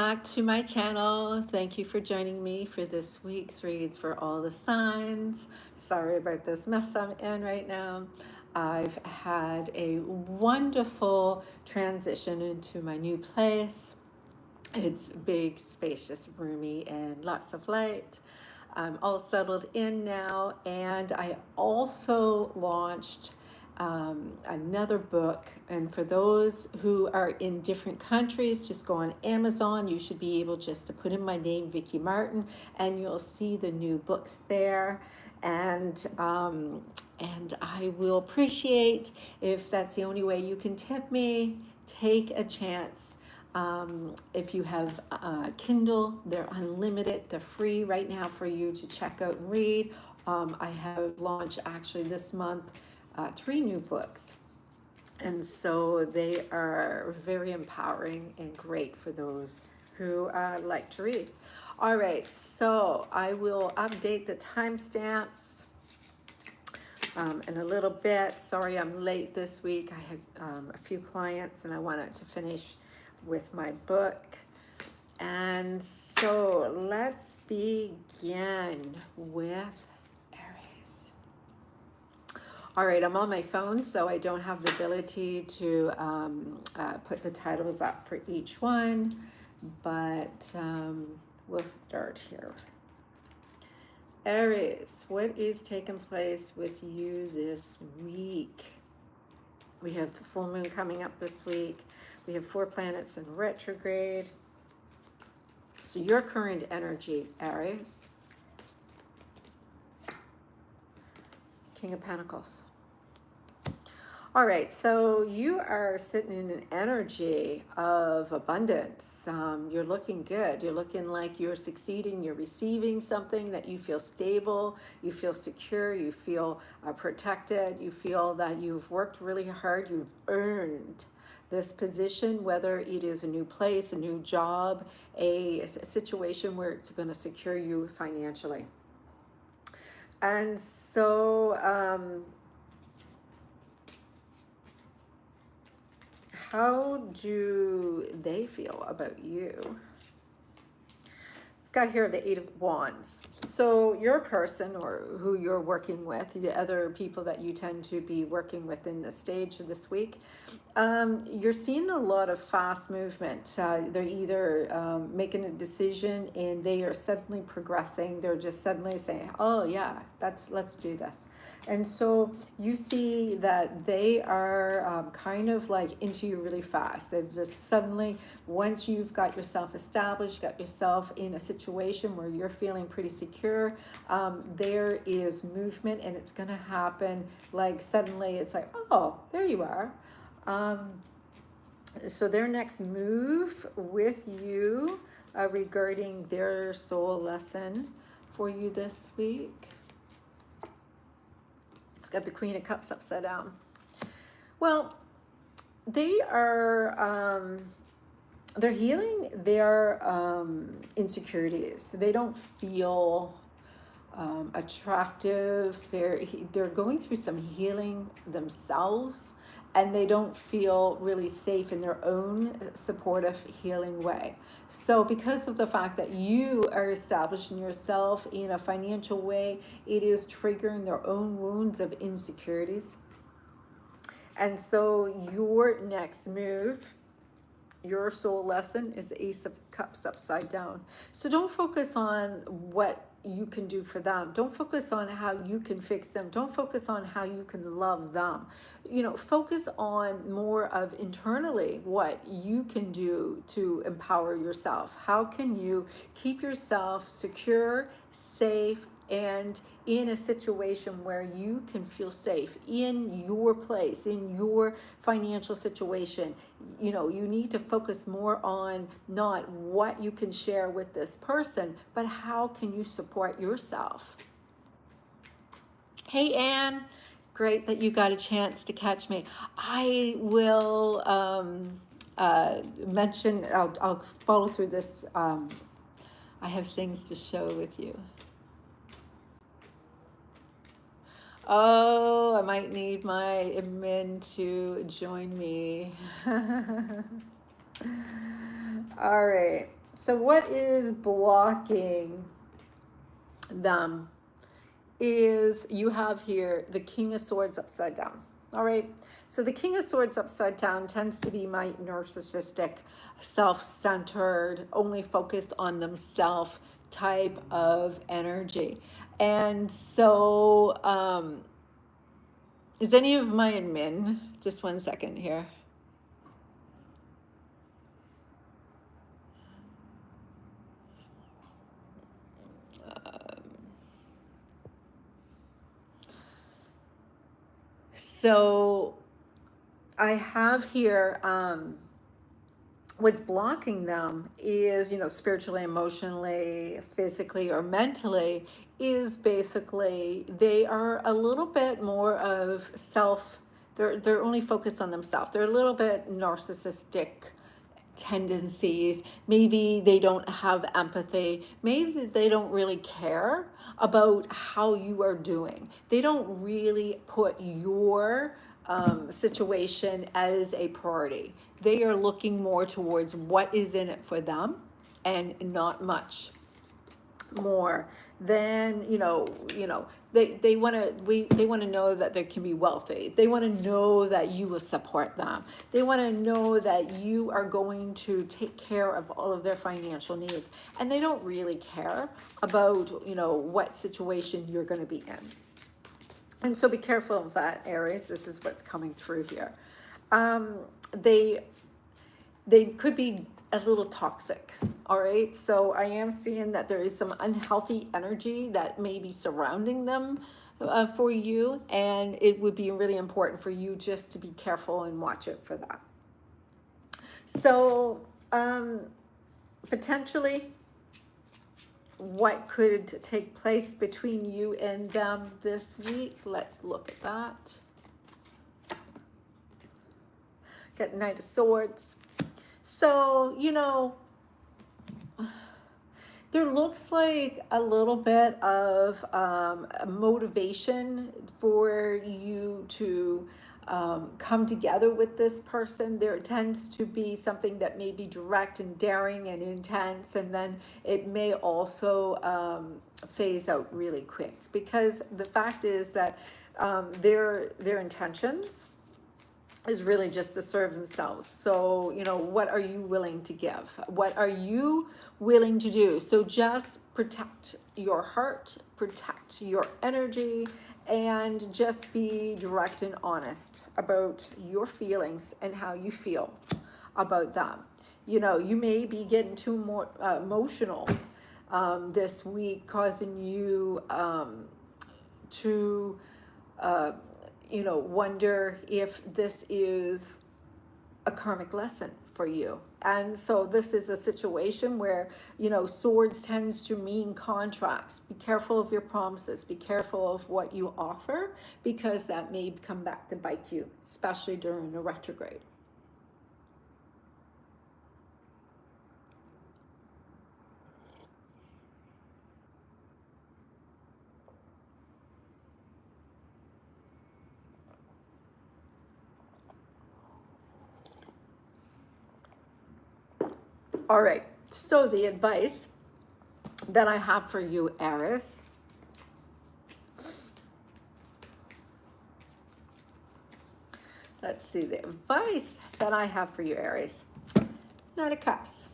back to my channel. Thank you for joining me for this week's reads for all the signs. Sorry about this mess I'm in right now. I've had a wonderful transition into my new place. It's big, spacious, roomy, and lots of light. I'm all settled in now, and I also launched another book. And for those who are in different countries, just go on Amazon. You should be able just to put in my name, Vicky Martin, and you'll see the new books there. And I will appreciate if that's the only way you can tip me. Take a chance. If you have Kindle, they're unlimited. They're free right now for you to check out and read. I have launched actually this month 3 new books. And so they are very empowering and great for those who like to read. All right, so I will update the timestamps in a little bit. Sorry I'm late this week. I had a few clients and I wanted to finish with my book. And so let's begin with Aries. All right, I'm on my phone, so I don't have the ability to put the titles up for each one, but we'll start here. Aries, what is taking place with you this week? We have the full moon coming up this week. We have 4 planets in retrograde. So your current energy, Aries. King of Pentacles. All right, so you are sitting in an energy of abundance. You're looking good. You're looking like you're succeeding. You're receiving something that you feel stable. You feel secure. You feel protected. You feel that you've worked really hard. You've earned this position, whether it is a new place, a new job, a situation where it's going to secure you financially. And so, how do they feel about you? Got here the 8 of Wands. So your person or who you're working with, the other people that you tend to be working with in the stage of this week, you're seeing a lot of fast movement. They're either making a decision and they are suddenly progressing. They're just suddenly saying, oh yeah, let's do this. And so you see that they are kind of like into you really fast. They've just suddenly, once you've got yourself established, got yourself in a situation where you're feeling pretty secure, there is movement and it's going to happen like suddenly it's like, oh, there you are. So their next move with you regarding their soul lesson for you this week. I've got the Queen of Cups upside down. Well, they are they're healing their insecurities. They don't feel attractive. They're going through some healing themselves, and they don't feel really safe in their own supportive healing way. So because of the fact that you are establishing yourself in a financial way, it is triggering their own wounds of insecurities. And so your next move, your soul lesson, is the Ace of Cups upside down. So don't focus on what you can do for them. Don't focus on how you can fix them. Don't focus on how you can love them. You know, focus on more of internally what you can do to empower yourself. How can you keep yourself secure, safe, and in a situation where you can feel safe in your place, in your financial situation. You know, you need to focus more on not what you can share with this person, but how can you support yourself. Hey, Anne, great that you got a chance to catch me. I will mention, I'll follow through this. I have things to show with you. Oh, I might need my admin to join me. All right. So what is blocking them is you have here the King of Swords upside down. All right. So the King of Swords upside down tends to be my narcissistic, self-centered, only focused on themselves type of energy. And so, is any of my admin? Just one second here. So I have here, what's blocking them is, you know, spiritually, emotionally, physically, or mentally, is basically they are a little bit more of they're only focused on themselves. They're a little bit narcissistic tendencies. Maybe they don't have empathy. Maybe they don't really care about how you are doing. They don't really put your situation as a priority. They are looking more towards what is in it for them and not much more than they want to know that they can be wealthy. They want to know that you will support them. They want to know that you are going to take care of all of their financial needs, and they don't really care about what situation you're going to be in. And so be careful of that, Aries. This is what's coming through here. They could be a little toxic. All right. So I am seeing that there is some unhealthy energy that may be surrounding them for you. And it would be really important for you just to be careful and watch it for that. So potentially what could take place between you and them this week? Let's look at that. Got Knight of Swords. So, there looks like a little bit of motivation for you to come together with this person. There tends to be something that may be direct and daring and intense, and then it may also phase out really quick, because the fact is that their intentions is really just to serve themselves. So, what are you willing to give? What are you willing to do? So just protect your heart, protect your energy, and just be direct and honest about your feelings and how you feel about them. You may be getting too more emotional this week, causing you to wonder if this is a karmic lesson for you. And so this is a situation where, swords tends to mean contracts. Be careful of your promises. Be careful of what you offer, because that may come back to bite you, especially during a retrograde. All right, so the advice that I have for you, Aries, let's see, the advice that I have for you, Aries, Knight of Cups.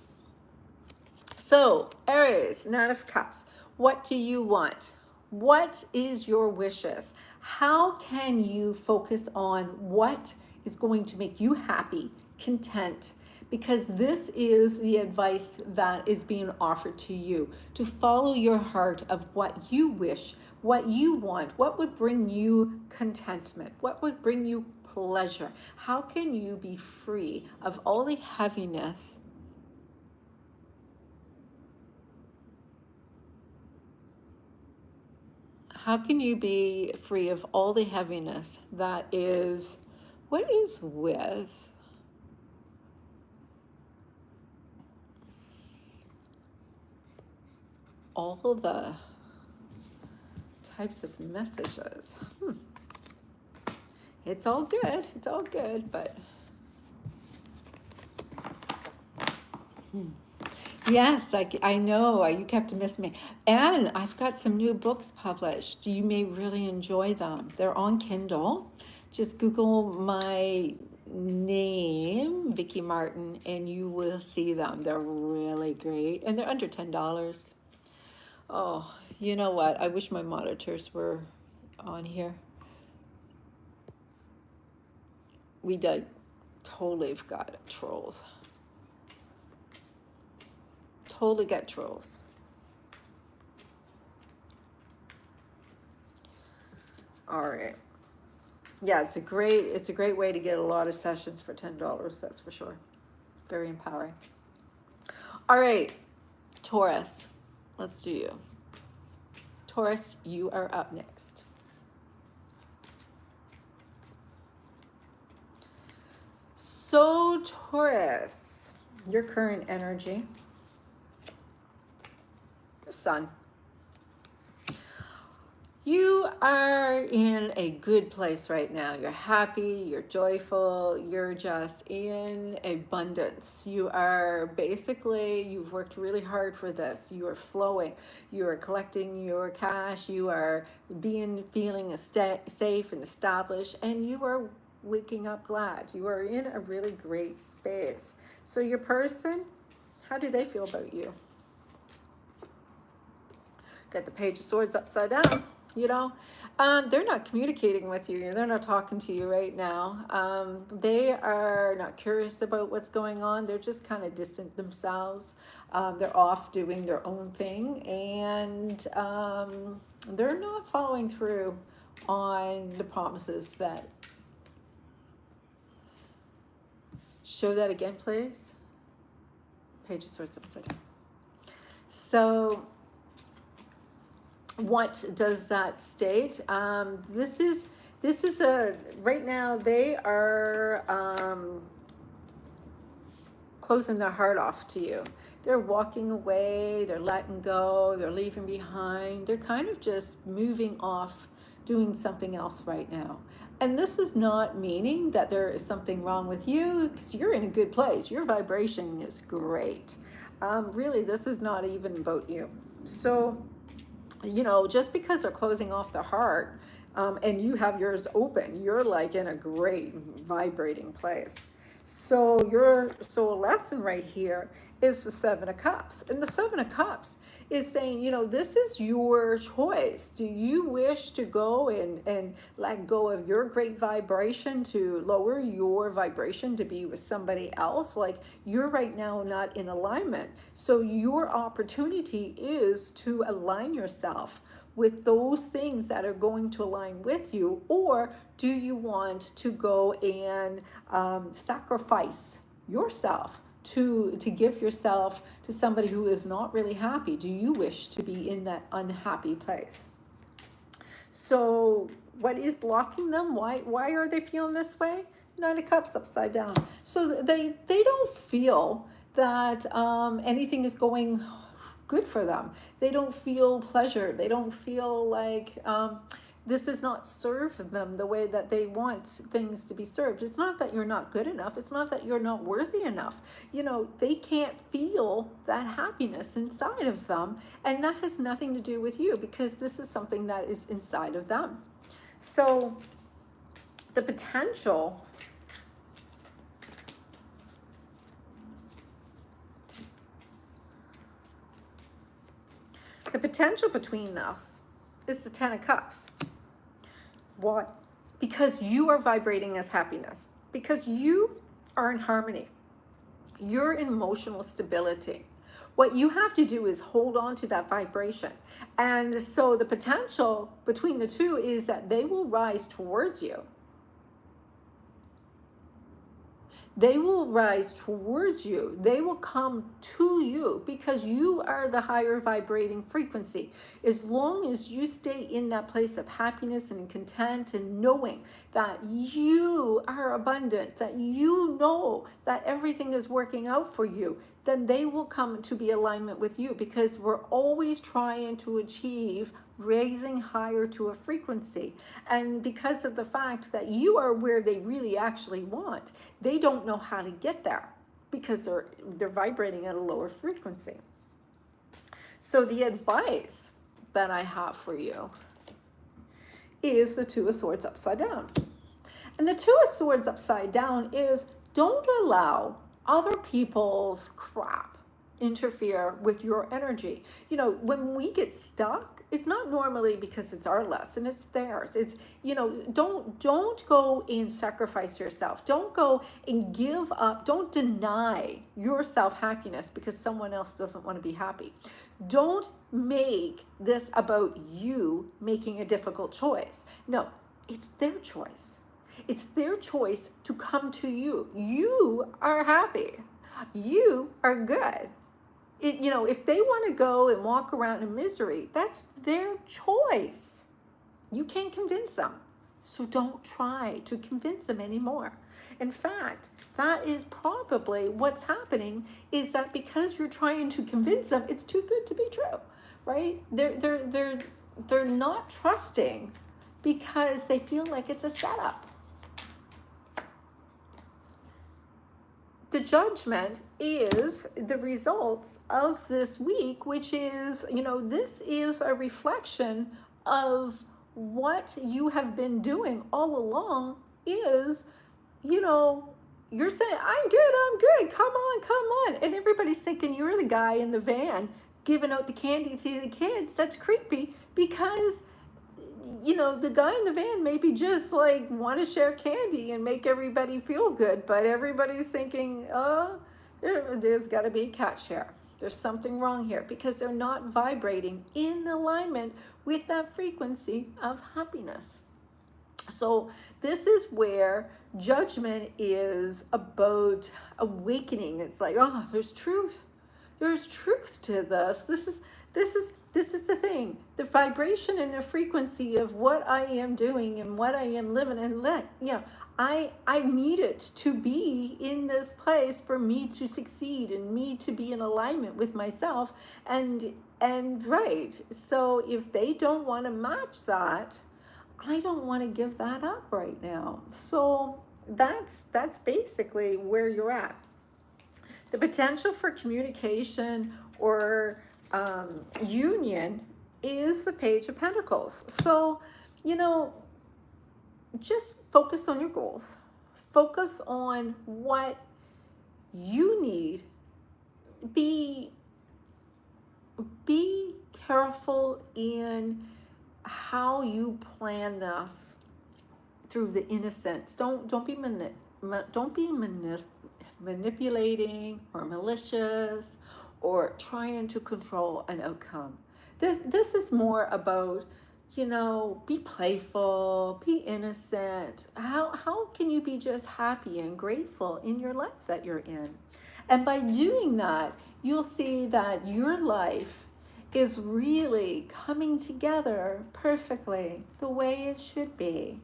So, Aries, Knight of Cups, what do you want? What is your wishes? How can you focus on what is going to make you happy, content? Because this is the advice that is being offered to you, to follow your heart of what you wish, what you want, what would bring you contentment, what would bring you pleasure. How can you be free of all the heaviness How can you be free of all the heaviness that is, what is with all of the types of messages? It's all good, but Yes, I know. You kept missing me. And I've got some new books published. You may really enjoy them. They're on Kindle. Just Google my name, Vicky Martin, and you will see them. They're really great. And they're under $10. Oh, you know what? I wish my monitors were on here. We did totally have got trolls. Totally got trolls. All right. Yeah, it's a great way to get a lot of sessions for $10, that's for sure. Very empowering. All right, Taurus, let's do you. Taurus, you are up next. So Taurus, your current energy, the sun. You are in a good place right now. You're happy, you're joyful, you're just in abundance. You are basically, you've worked really hard for this. You are flowing, you are collecting your cash, you are feeling safe and established, and you are waking up glad. You are in a really great space. So your person, how do they feel about you? Got the Page of Swords upside down. You know, they're not communicating with you. They're not talking to you right now. They are not curious about what's going on. They're just kind of distant themselves. They're off doing their own thing, and they're not following through on the promises that. Show that again, please. Page of Swords upside down. So what does that state? This is a, right now they are closing their heart off to you. They're walking away, they're letting go, they're leaving behind, they're kind of just moving off, doing something else right now. And this is not meaning that there is something wrong with you, because you're in a good place. Your vibration is great. Really, this is not even about you. So, you know, just because they're closing off their heart and you have yours open, you're like in a great vibrating place. So a lesson right here is the Seven of Cups. And the Seven of Cups is saying, you know, this is your choice. Do you wish to go and let go of your great vibration, to lower your vibration to be with somebody else? Like, you're right now not in alignment. So your opportunity is to align yourself with those things that are going to align with you, or do you want to go and sacrifice yourself to give yourself to somebody who is not really happy? Do you wish to be in that unhappy place? So what is blocking them? Why are they feeling this way? Nine of Cups upside down. So they don't feel that anything is going good for them. They don't feel pleasure. They don't feel like this does not serve them the way that they want things to be served. It's not that you're not good enough. It's not that you're not worthy enough. You know, they can't feel that happiness inside of them. And that has nothing to do with you, because this is something that is inside of them. So the potential between us is the Ten of Cups. Why? Because you are vibrating as happiness. Because you are in harmony. You're in emotional stability. What you have to do is hold on to that vibration. And so the potential between the two is that they will rise towards you. They will rise towards you. They will come to you, because you are the higher vibrating frequency. As long as you stay in that place of happiness and content, and knowing that you are abundant, that you know that everything is working out for you, then they will come to be alignment with you, because we're always trying to achieve raising higher to a frequency. And because of the fact that you are where they really actually want, they don't know how to get there. because they're vibrating at a lower frequency. So the advice that I have for you is the Two of Swords upside down. And the Two of Swords upside down is, don't allow other people's crap interfere with your energy. You know, when we get stuck, it's not normally because it's our lesson, it's theirs. It's, you know, don't go and sacrifice yourself. Don't go and give up. Don't deny yourself happiness because someone else doesn't want to be happy. Don't make this about you making a difficult choice. No, it's their choice. It's their choice to come to you. You are happy. You are good. You know, if they want to go and walk around in misery, that's their choice. You can't convince them. So don't try to convince them anymore. In fact, that is probably what's happening, is that because you're trying to convince them, it's too good to be true, right? They're not trusting because they feel like it's a setup. The Judgment is the results of this week, which is, you know, this is a reflection of what you have been doing all along. Is, you know, you're saying, I'm good, come on. And everybody's thinking you're the guy in the van giving out the candy to the kids. That's creepy because, you know, the guy in the van maybe just like want to share candy and make everybody feel good, but everybody's thinking, oh, there's got to be a cat share. There's something wrong here because they're not vibrating in alignment with that frequency of happiness. So this is where Judgment is about awakening. It's like, oh, there's truth. There's truth to this. This is the thing. The vibration and the frequency of what I am doing and what I am living, and I need it to be in this place for me to succeed and me to be in alignment with myself. And right. So if they don't want to match that, I don't want to give that up right now. So that's basically where you're at. The potential for communication or union is the Page of Pentacles. So, you know, just focus on your goals. Focus on what you need. Be careful in how you plan this through the innocence. Don't be manipulating or malicious or trying to control an outcome. This is more about, you know, be playful, be innocent. How can you be just happy and grateful in your life that you're in? And by doing that, you'll see that your life is really coming together perfectly the way it should be.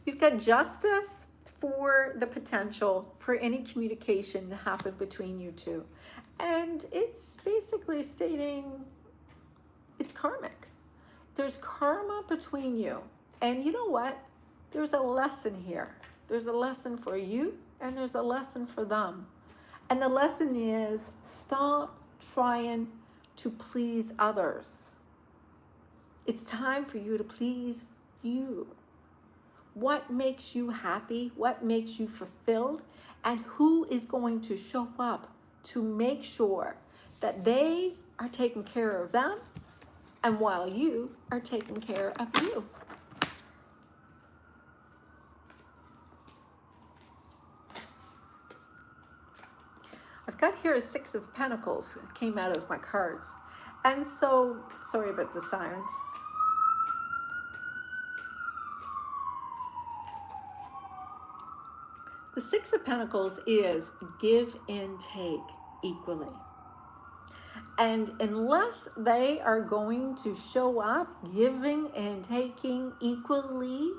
You've got Justice for the potential for any communication to happen between you two. And it's basically stating it's karmic. There's karma between you. And you know what? There's a lesson here. There's a lesson for you and there's a lesson for them. And the lesson is, stop trying to please others. It's time for you to please you. What makes you happy? What makes you fulfilled? And who is going to show up to make sure that they are taking care of them, and while you are taking care of you? I've got here a Six of Pentacles came out of my cards. And so, sorry about the sirens. The Six of Pentacles is give and take equally. And unless they are going to show up giving and taking equally,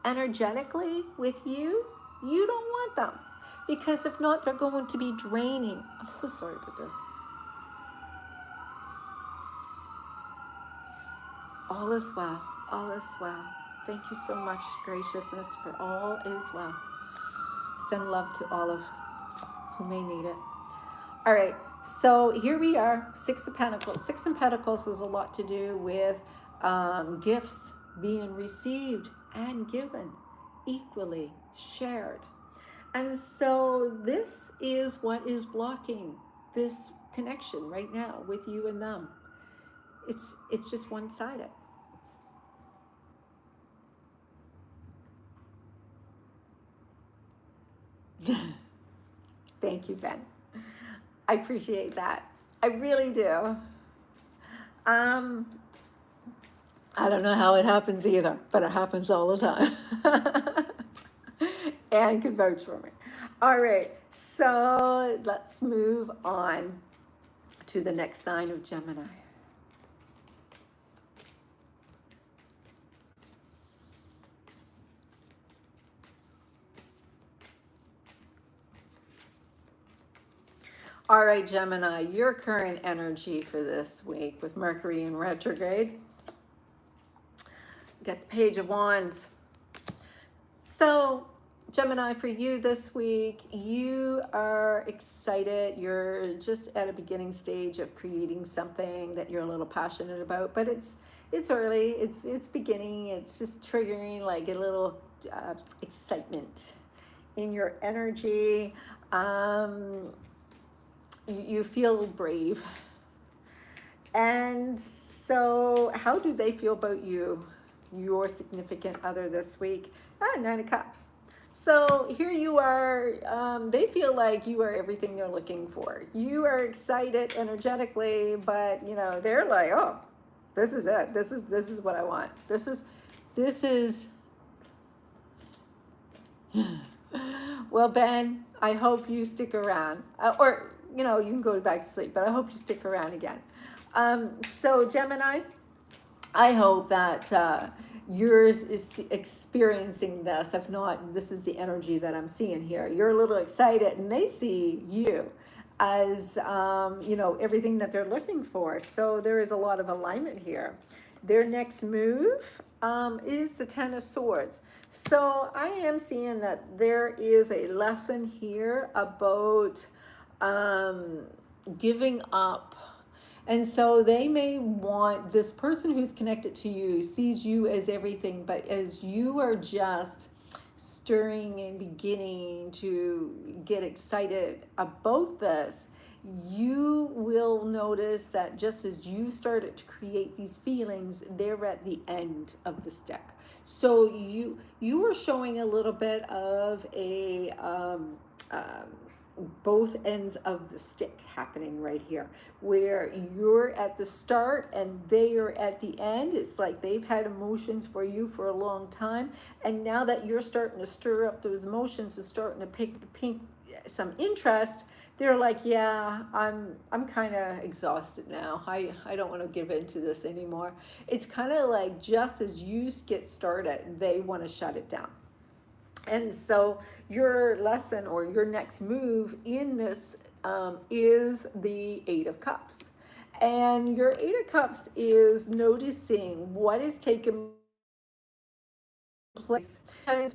energetically with you, you don't want them. Because if not, they're going to be draining. I'm so sorry about that. All is well. All is well. Thank you so much, graciousness, for all is well. Send love to all of who may need it. All right, so here we are, Six of Pentacles. Six of Pentacles has a lot to do with gifts being received and given, equally shared. And so this is what is blocking this connection right now with you and them. It's just one-sided. Thank you, Ben. I appreciate that. I really do. I don't know how it happens either, but it happens all the time. And can vouch for me. All right, so let's move on to the next sign of Gemini. All right, Gemini, your current energy for this week with Mercury in retrograde. Get the Page of Wands. So, Gemini, for you this week, you are excited. You're just at a beginning stage of creating something that you're a little passionate about, but it's early. It's beginning. It's just triggering like a little excitement in your energy. You feel brave. And so how do they feel about you, your significant other this week? Nine of Cups. So here you are, they feel like you are everything they're looking for. You are excited energetically, but you know, they're like, oh, this is it. This is what I want. This is well, Ben, I hope you stick around, or you know, you can go back to sleep, but I hope you stick around again. So Gemini, I hope that yours is experiencing this. If not, this is the energy that I'm seeing here. You're a little excited, and they see you as you know, everything that they're looking for. So there is a lot of alignment here. Their next move is the Ten of Swords. So I am seeing that there is a lesson here about giving up. And so they may want, this person who's connected to you sees you as everything, but as you are just stirring and beginning to get excited about this, you will notice that just as you started to create these feelings, they're at the end of the stick. So you are showing a little bit of a both ends of the stick happening right here, where you're at the start and they are at the end. It's like they've had emotions for you for a long time, and now that you're starting to stir up those emotions and starting to pick some interest, they're like, yeah, I'm kind of exhausted now. I don't want to give into this anymore. It's kind of like just as you get started, they want to shut it down. And so your lesson or your next move in this is the Eight of Cups. And your Eight of Cups is noticing what is taking place. And,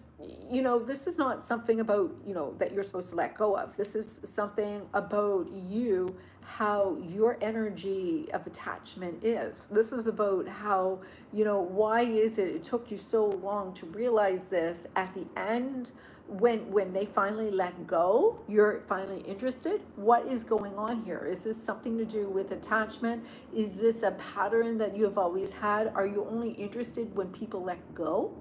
you know, this is not something about, you know, that you're supposed to let go of. This is something about you, how your energy of attachment is. This is about how, you know, why is it took you so long to realize this at the end, when they finally let go, you're finally interested. What is going on here? Is this something to do with attachment? Is this a pattern that you have always had? Are you only interested when people let go?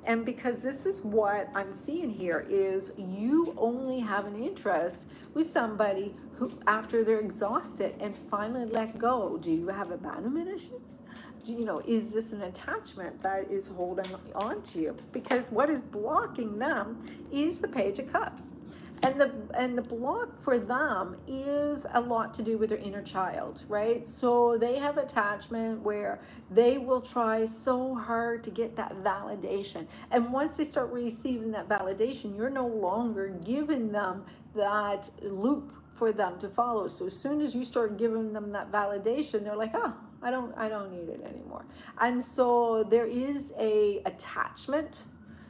And because this is what I'm seeing here is you only have an interest with somebody who, after they're exhausted and finally let go. Do you have abandonment issues? You know, is this an attachment that is holding on to you? Because what is blocking them is the Page of Cups. And the block for them is a lot to do with their inner child, right? So they have attachment where they will try so hard to get that validation. And once they start receiving that validation, you're no longer giving them that loop for them to follow. So as soon as you start giving them that validation, they're like, oh, I don't need it anymore. And so there is a attachment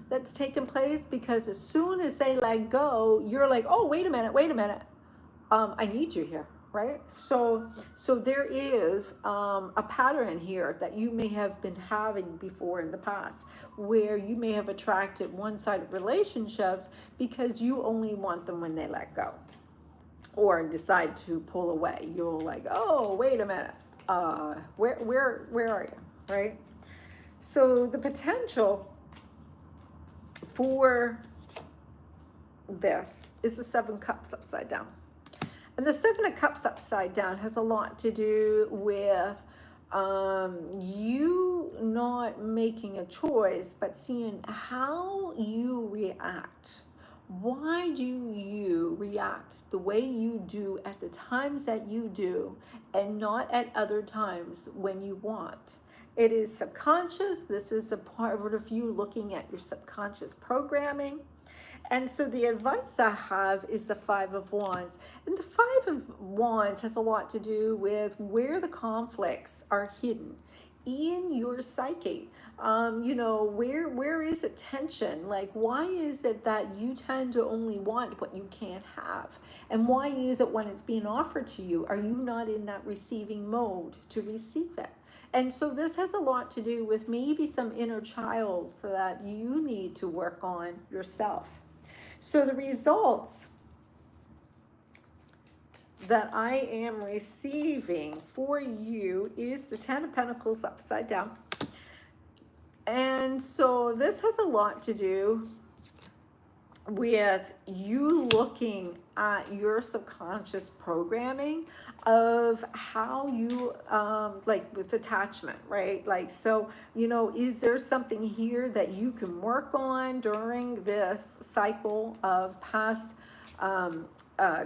that's taken place, because as soon as they let go, you're like, oh, wait a minute, I need you here, right? So there is a pattern here that you may have been having before in the past, where you may have attracted one-sided relationships because you only want them when they let go or decide to pull away. You're like, oh, wait a minute, where are you, right? So the potential for this is the Seven Cups upside down. And the Seven of Cups upside down has a lot to do with you not making a choice, but seeing how you react. Why do you react the way you do at the times that you do and not at other times when you want? It is subconscious. This is a part of you looking at your subconscious programming. And so the advice I have is the Five of Wands. And the Five of Wands has a lot to do with where the conflicts are hidden in your psyche. You know, where is it tension? Like, why is it that you tend to only want what you can't have? And why is it when it's being offered to you, are you not in that receiving mode to receive it? And so this has a lot to do with maybe some inner child that you need to work on yourself. So the results that I am receiving for you is the Ten of Pentacles upside down. And so this has a lot to do with you looking at your subconscious programming of how you like with attachment, right? Like, so, you know, is there something here that you can work on during this cycle of past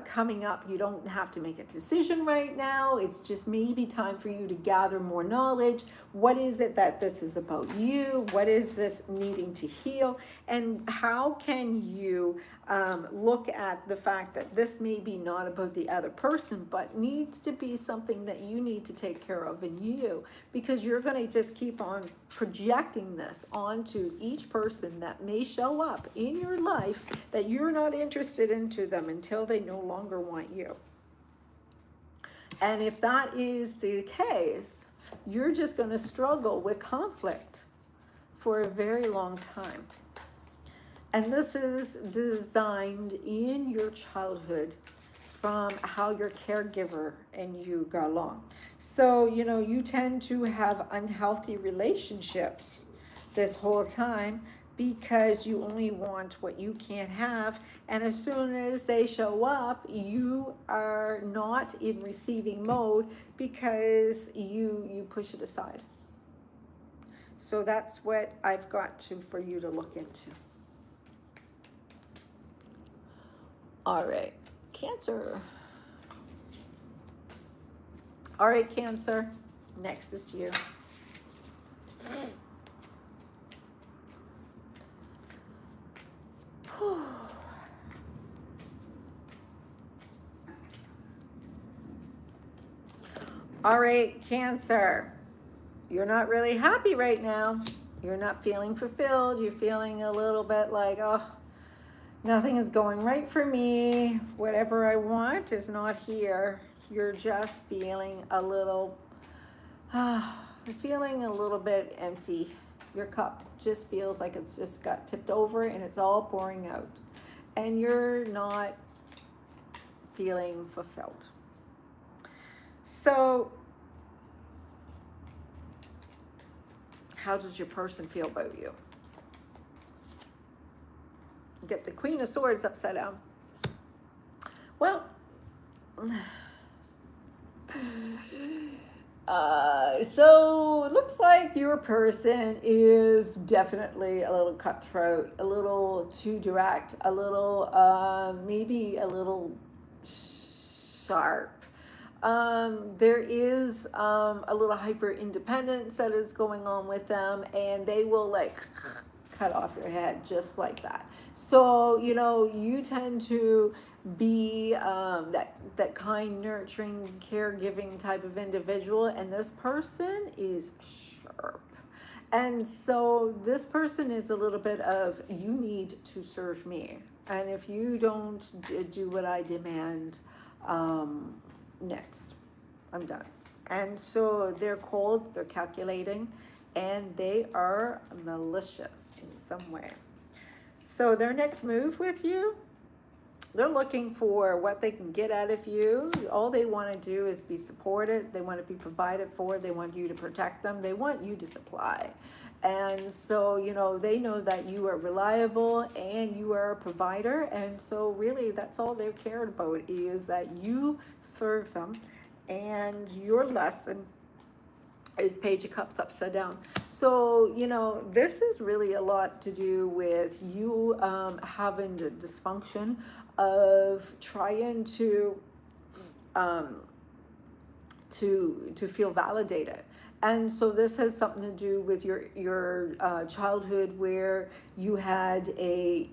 coming up? You don't have to make a decision right now. It's just maybe time for you to gather more knowledge. What is it that this is about you? What is this needing to heal? And how can you look at the fact that this may be not about the other person, but needs to be something that you need to take care of in you, because you're going to just keep on projecting this onto each person that may show up in your life that you're not interested into them until they no longer want you. And if that is the case, you're just going to struggle with conflict for a very long time. And this is designed in your childhood from how your caregiver and you got along. So, you know, you tend to have unhealthy relationships this whole time because you only want what you can't have. And as soon as they show up, you are not in receiving mode because you push it aside. So that's what I've got for you to look into. All right, Cancer. All right, Cancer, next is you. All right, Cancer, you're not really happy right now. You're not feeling fulfilled. You're feeling a little bit like, oh, nothing is going right for me. Whatever I want is not here. You're just feeling a little, feeling a little bit empty. Your cup just feels like it's just got tipped over and it's all pouring out. And you're not feeling fulfilled. So, how does your person feel about you? Get the Queen of Swords upside down. Well, so it looks like your person is definitely a little cutthroat, a little too direct, a little, maybe a little sharp. There is a little hyper independence that is going on with them, and they will like cut off your head just like that. So, you know, you tend to be that kind, nurturing, caregiving type of individual, and this person is sharp. And so this person is a little bit of, you need to serve me. And if you don't do what I demand, next, I'm done. And so they're cold, they're calculating, and they are malicious in some way. So their next move with you, they're looking for what they can get out of you. All they want to do is be supported. They want to be provided for. They want you to protect them. They want you to supply. And so, you know, they know that you are reliable and you are a provider. And so really that's all they're cared about, is that you serve them. And your lesson is Page of Cups upside down. So, you know, this is really a lot to do with you having the dysfunction of trying to feel validated. And so this has something to do with your childhood, where you had a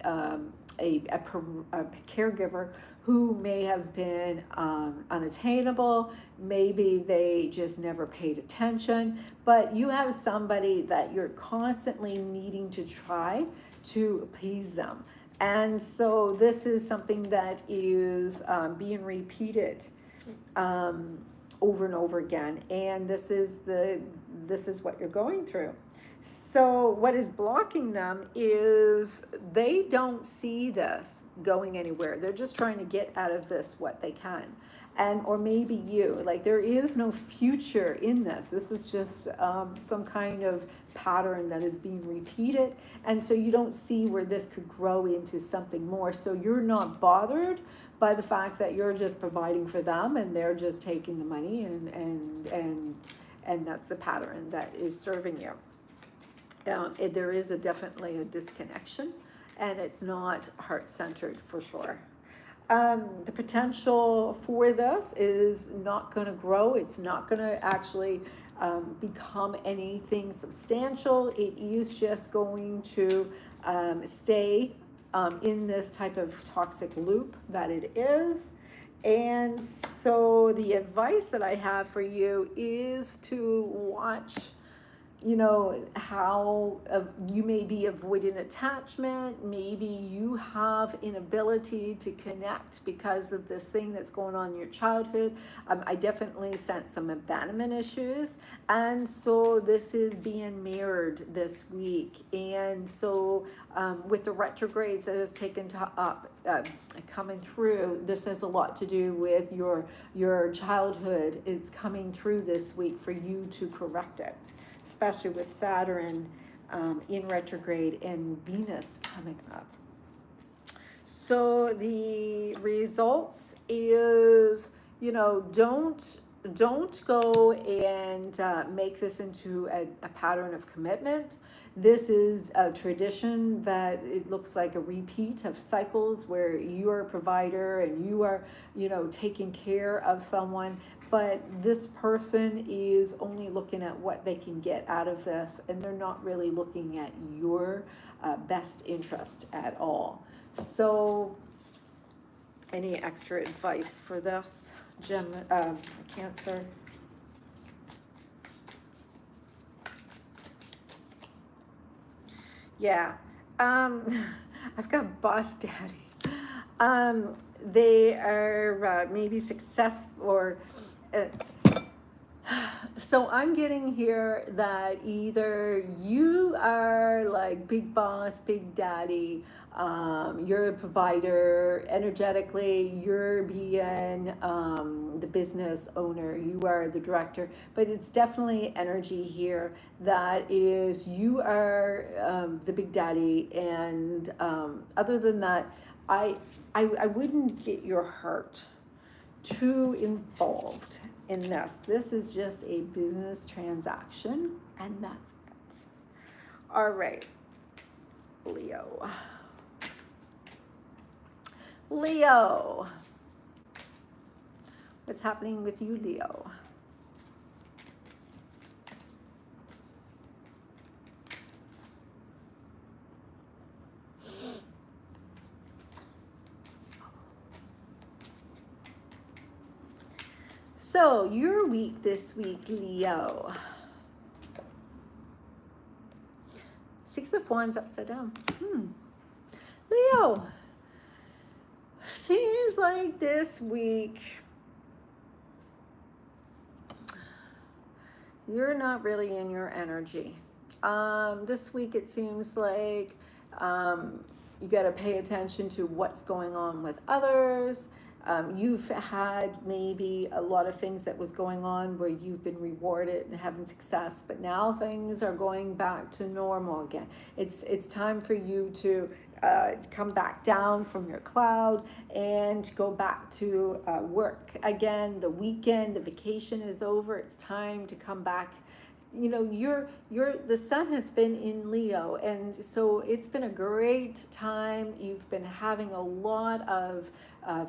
caregiver who may have been unattainable. Maybe they just never paid attention, but you have somebody that you're constantly needing to try to appease them. And so this is something that is being repeated over and over again. And this is what you're going through. So what is blocking them is they don't see this going anywhere. They're just trying to get out of this what they can. And or maybe you, like, there is no future in this. This is just some kind of pattern that is being repeated. And so you don't see where this could grow into something more. So you're not bothered by the fact that you're just providing for them and they're just taking the money, and that's the pattern that is serving you. There is definitely a disconnection, and it's not heart-centered for sure. The potential for this is not going to grow. It's not going to actually become anything substantial. It is just going to stay in this type of toxic loop that it is. And so the advice that I have for you is to watch, you know, how you may be avoiding attachment. Maybe you have inability to connect because of this thing that's going on in your childhood. I definitely sense some abandonment issues. And so this is being mirrored this week. And so with the retrogrades that has taken up, coming through, this has a lot to do with your childhood. It's coming through this week for you to correct it, especially with Saturn in retrograde and Venus coming up. So the results is, you know, don't go and make this into a pattern of commitment. This is a tradition that it looks like a repeat of cycles where you are a provider and you are, you know, taking care of someone. But this person is only looking at what they can get out of this, and they're not really looking at your best interest at all. So any extra advice for this, Cancer? Yeah, I've got boss daddy. They are maybe successful, or so I'm getting here that either you are like big boss, big daddy, you're a provider, energetically you're being the business owner, you are the director, but it's definitely energy here that is you are the big daddy. And other than that, I wouldn't get your heart too involved in this. This is just a business transaction, and that's it. All right, Leo. Leo, what's happening with you, Leo? So your week this week, Leo. Six of Wands upside down. Leo, seems like this week you're not really in your energy. This week it seems like you got to pay attention to what's going on with others. You've had maybe a lot of things that was going on where you've been rewarded and having success, but now things are going back to normal again. It's time for you to come back down from your cloud and go back to work again. The weekend, the vacation is over. It's time to come back. You know, the sun has been in Leo, and so it's been a great time. You've been having a lot of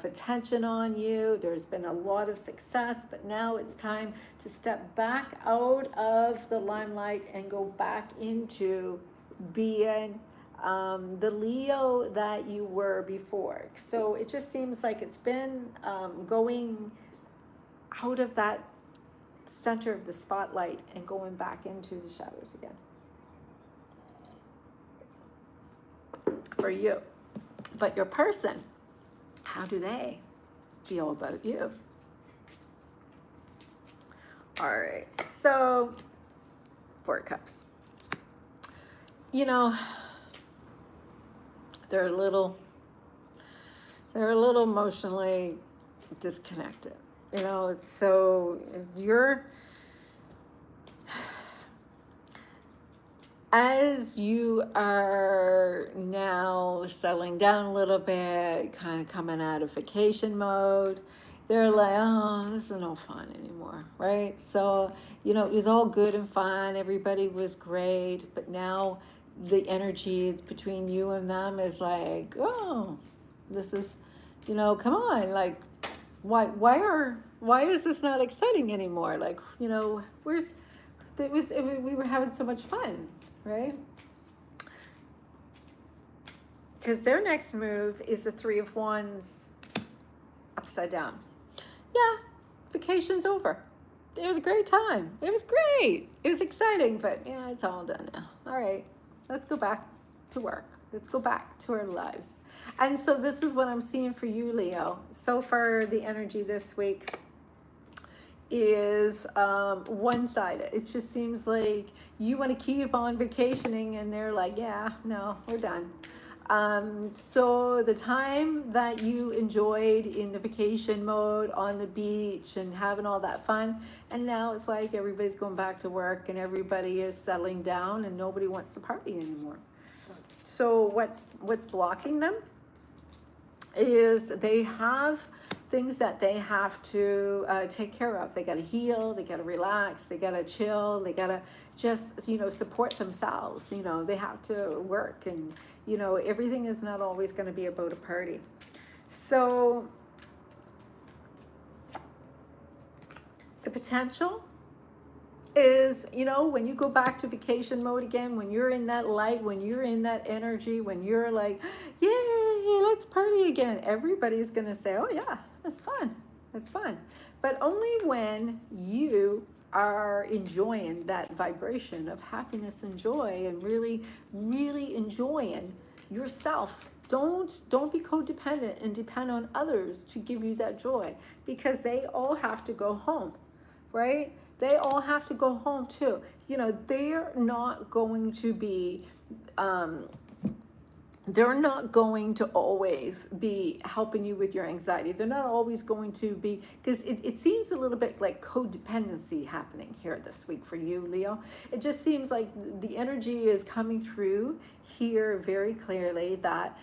attention on you. There's been a lot of success, but now it's time to step back out of the limelight and go back into being the Leo that you were before. So it just seems like it's been going out of that center of the spotlight and going back into the shadows again for you. But your person, how do they feel about you? All right, so Four of Cups. You know, they're a little emotionally disconnected. You know, so as you are now settling down a little bit, kind of coming out of vacation mode, they're like, oh, this is no fun anymore, right? So, you know, it was all good and fun. Everybody was great. But now the energy between you and them is like, oh, this is, you know, come on, like, why is this not exciting anymore? Like, you know, we were having so much fun, right? Because their next move is the Three of Wands upside down. Yeah, vacation's over. It was a great time. It was great. It was exciting, but yeah, it's all done now. All right, let's go back to work. Let's go back to our lives. And so this is what I'm seeing for you, Leo. So far, the energy this week is one-sided. It just seems like you want to keep on vacationing, and they're like, yeah, no, we're done. So the time that you enjoyed in the vacation mode on the beach and having all that fun, and now it's like everybody's going back to work and everybody is settling down and nobody wants to party anymore. So what's blocking them is they have things that they have to take care of. They got to heal, they got to relax, they got to chill, they got to just, you know, support themselves. You know, they have to work, and, you know, everything is not always going to be about a party. So the potential is, you know, when you go back to vacation mode again, when you're in that light, when you're in that energy, when you're like, yay, let's party again, everybody's going to say, oh yeah, that's fun. That's fun. But only when you are enjoying that vibration of happiness and joy and really, really enjoying yourself. Don't be codependent and depend on others to give you that joy, because they all have to go home, right? They all have to go home too. You know, they're not going to be, they're not going to always be helping you with your anxiety. They're not always going to be, because it seems a little bit like codependency happening here this week for you, Leo. It just seems like the energy is coming through here very clearly that,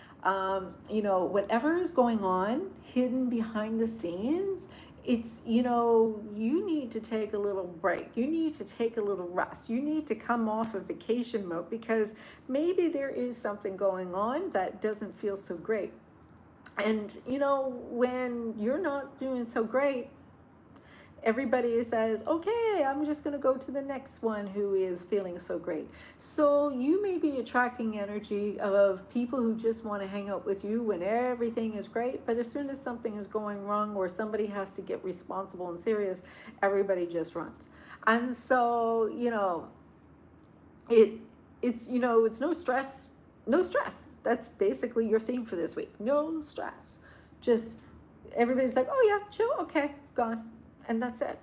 you know, whatever is going on hidden behind the scenes, it's, you know, you need to take a little break. You need to take a little rest. You need to come off of vacation mode, because maybe there is something going on that doesn't feel so great. And, you know, when you're not doing so great, everybody says, okay, I'm just going to go to the next one who is feeling so great. So you may be attracting energy of people who just want to hang out with you when everything is great, but as soon as something is going wrong or somebody has to get responsible and serious, everybody just runs. And so, you know, it's, you know, it's no stress, no stress. That's basically your theme for this week. No stress. Just everybody's like, oh yeah, chill, okay, gone. And that's it.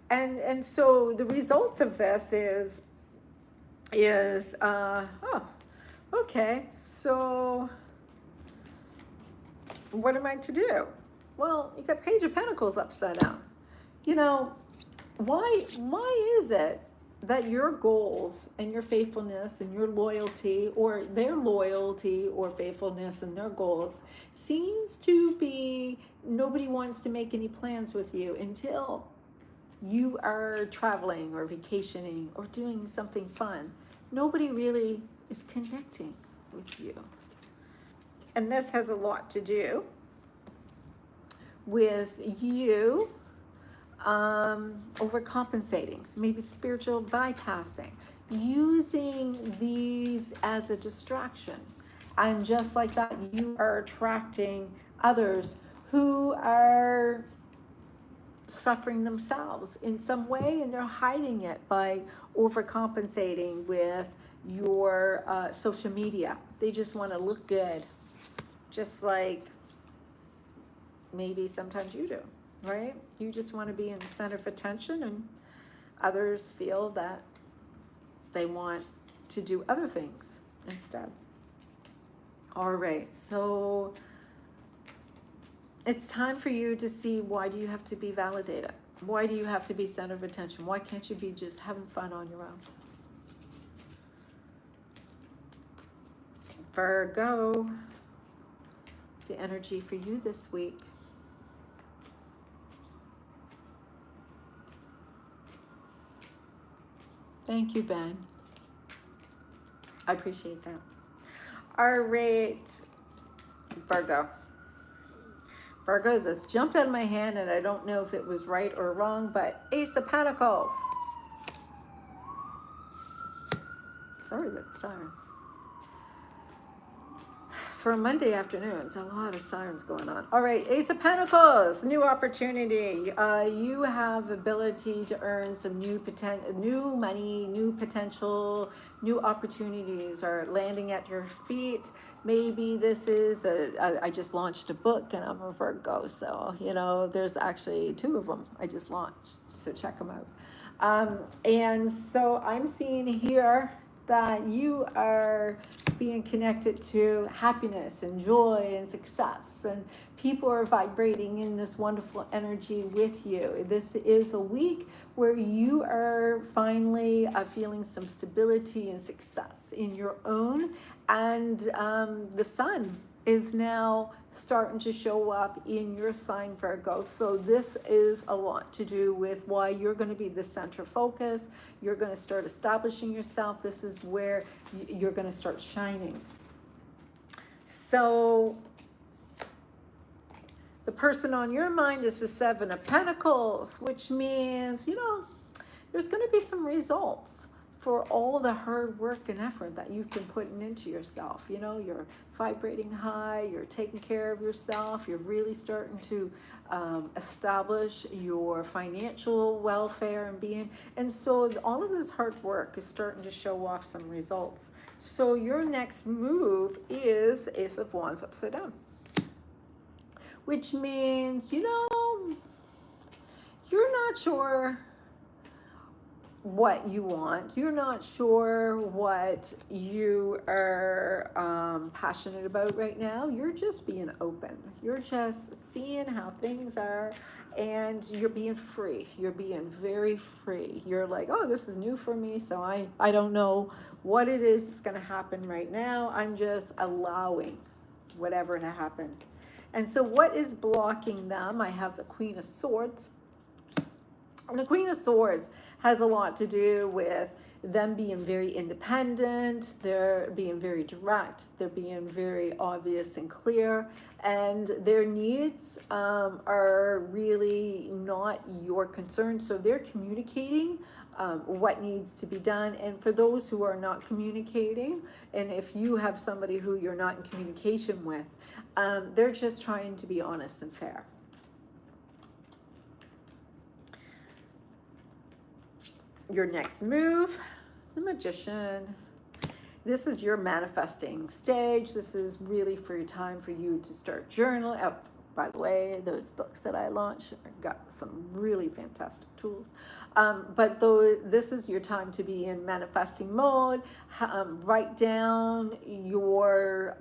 And so the results of this is oh, okay, so what am I to do? Well, you got Page of Pentacles upside down. You know, why is it that your goals and your faithfulness and your loyalty, or their loyalty or faithfulness and their goals, seems to be nobody wants to make any plans with you until you are traveling or vacationing or doing something fun? Nobody really is connecting with you. And this has a lot to do with you overcompensating, maybe spiritual bypassing, using these as a distraction. And just like that, you are attracting others who are suffering themselves in some way, and they're hiding it by overcompensating with your social media. They just want to look good, just like maybe sometimes you do, right? You just want to be in the center of attention, and others feel that they want to do other things instead. All right, so it's time for you to see, why do you have to be validated? Why do you have to be center of attention? Why can't you be just having fun on your own? Virgo, the energy for you this week. Thank you, Ben. I appreciate that. All right, Virgo. Virgo, this jumped out of my hand, and I don't know if it was right or wrong, but Ace of Pentacles. Sorry about the sirens. For a Monday afternoon, it's a lot of sirens going on. All right, Ace of Pentacles, new opportunity. You have ability to earn some new money, new potential, new opportunities are landing at your feet. Maybe this is I just launched a book, and I'm a Virgo, so you know there's actually 2 of them I just launched, so check them out. And so I'm seeing here that you are being connected to happiness and joy and success, and people are vibrating in this wonderful energy with you. This is a week where you are finally feeling some stability and success in your own, and the sun is now starting to show up in your sign, Virgo. So this is a lot to do with why you're going to be the center focus. You're going to start establishing yourself. This is where you're going to start shining. So the person on your mind is the 7 of Pentacles, which means, you know, there's going to be some results for all the hard work and effort that you've been putting into yourself. You know, you're vibrating high, you're taking care of yourself, you're really starting to establish your financial welfare and being, and so all of this hard work is starting to show off some results. So your next move is Ace of Wands upside down, which means, you know, you're not sure what you want. You're not sure what you are passionate about right now. You're just being open. You're just seeing how things are, and you're being free. You're being very free. You're like, oh, this is new for me, so I don't know what it is that's going to happen right now. I'm just allowing whatever to happen. And so what is blocking them? I have the Queen of Swords. And the Queen of Swords has a lot to do with them being very independent, they're being very direct, they're being very obvious and clear, and their needs are really not your concern. So they're communicating what needs to be done. And for those who are not communicating, and if you have somebody who you're not in communication with, they're just trying to be honest and fair. Your next move, the Magician. this is your manifesting stage. This is really for your time for you to start journaling. Oh, by the way, those books that I launched got some really fantastic tools. But though this is your time to be in manifesting mode, write down your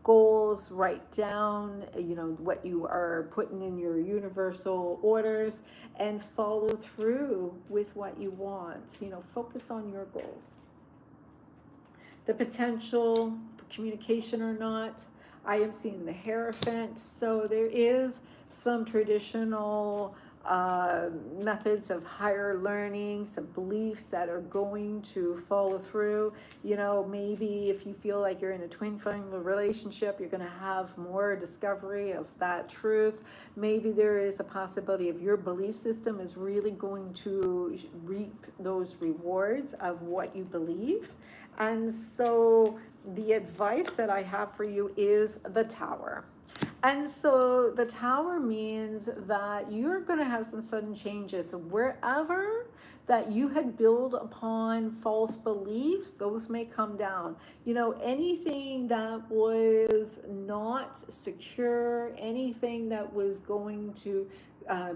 goals, write down, what you are putting in your universal orders, and follow through with what you want. Focus on your goals. The potential for communication or not. I am seeing the Hierophant, so there is some traditional methods of higher learning, some beliefs that are going to follow through. Maybe if you feel like you're in a twin flame relationship, you're going to have more discovery of that truth. Maybe there is a possibility of your belief system is really going to reap those rewards of what you believe. And so the advice that I have for you is the Tower. And so the Tower means that you're going to have some sudden changes. So wherever that you had built upon false beliefs, those may come down. Anything that was not secure, anything that was going to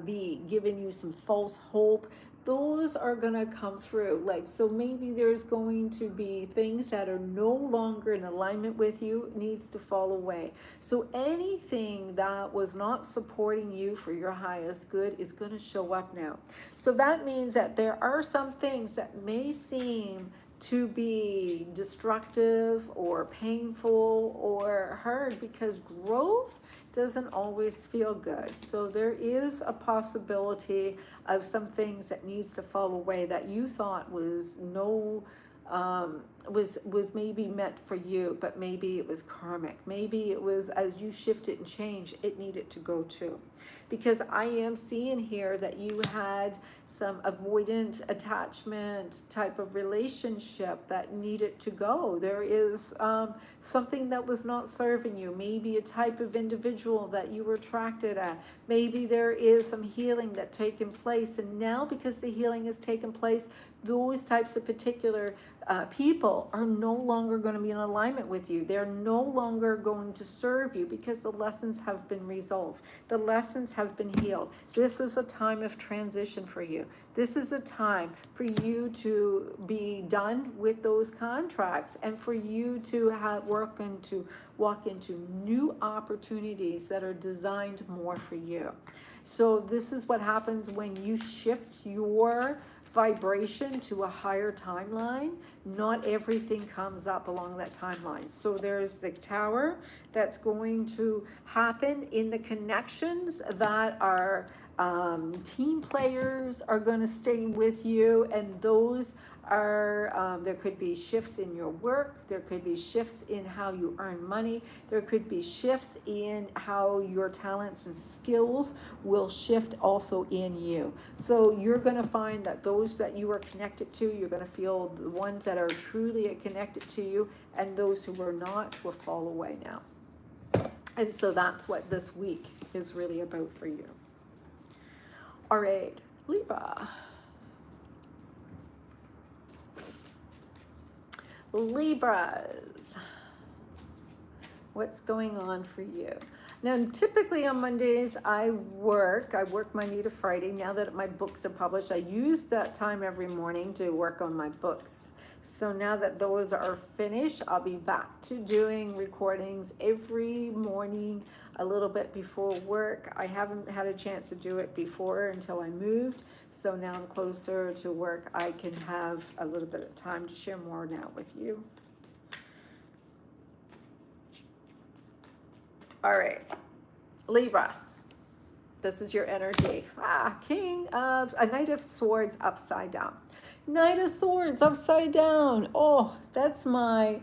be giving you some false hope, those are going to come through. So maybe there's going to be things that are no longer in alignment with you, needs to fall away. So anything that was not supporting you for your highest good is going to show up now. So that means that there are some things that may seem to be destructive or painful or hard, because growth doesn't always feel good. So there is a possibility of some things that needs to fall away that you thought was was maybe meant for you, but maybe it was karmic. Maybe it was, as you shifted and changed, it needed to go too. Because I am seeing here that you had some avoidant attachment type of relationship that needed to go. There is something that was not serving you. Maybe a type of individual that you were attracted at. Maybe there is some healing that taken place, and now because the healing has taken place, those types of particular people are no longer going to be in alignment with you. They're no longer going to serve you because the lessons have been resolved. The lessons have been healed. This is a time of transition for you. This is a time for you to be done with those contracts and for you to walk into new opportunities that are designed more for you. So this is what happens when you shift your vibration to a higher timeline. Not everything comes up along that timeline. So there's the Tower that's going to happen in the connections that are team players are going to stay with you, and those are there could be shifts in your work, there could be shifts in how you earn money, there could be shifts in how your talents and skills will shift also in you. So you're going to find that those that you are connected to, you're going to feel the ones that are truly connected to you, and those who are not will fall away now. And so that's what this week is really about for you. All right, Libra. Libras, what's going on for you? Now, typically on Mondays, I work Monday to Friday. Now that my books are published, I use that time every morning to work on my books. So now that those are finished, I'll be back to doing recordings every morning a little bit before work. I haven't had a chance to do it before until I moved. So now I'm closer to work. I can have a little bit of time to share more now with you. All right, Libra, this is your energy. King of a Knight of Swords upside down. Knight of Swords upside down. Oh, that's my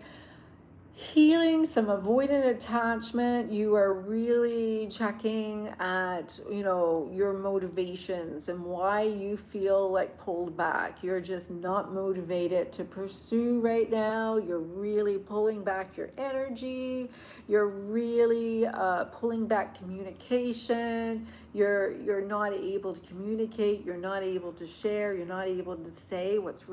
healing some avoidant attachment. You are really checking at, you know, your motivations and why you feel like pulled back. You're just not motivated to pursue right now. You're really pulling back your energy. You're really pulling back communication. You're not able to communicate. You're not able to share. You're not able to say what's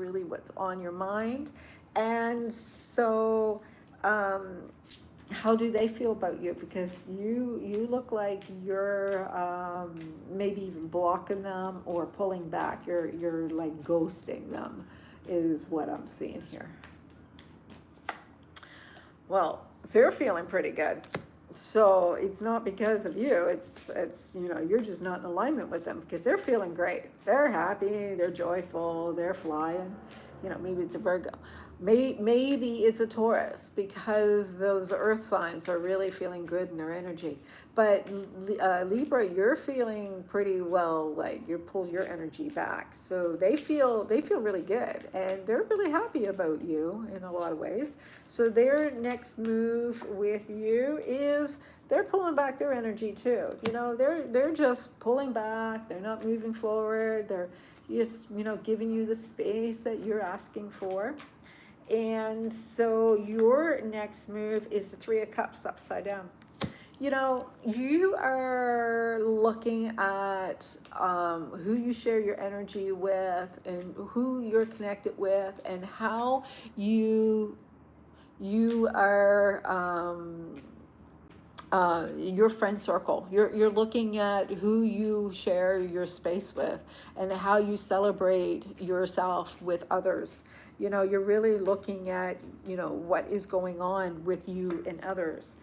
on your mind. And so how do they feel about you? Because you look like you're maybe even blocking them or pulling back. You're like ghosting them, is what I'm seeing here. Well, they're feeling pretty good. So it's not because of you. It's you know, you're just not in alignment with them, because they're feeling great. They're happy. They're joyful. They're flying. You know, maybe it's a Virgo. Maybe it's a Taurus, because those earth signs are really feeling good in their energy. But Libra, you're feeling pretty well, like you pull your energy back. So they feel really good, and they're really happy about you in a lot of ways. So their next move with you is they're pulling back their energy too. You know, they're just pulling back. They're not moving forward. They're just, you know, giving you the space that you're asking for. And so your next move is the Three of Cups upside down. You know, you are looking at who you share your energy with and who you're connected with, and how you are your friend circle. You're looking at who you share your space with and how you celebrate yourself with others. You know, you're really looking at, you know, what is going on with you and others.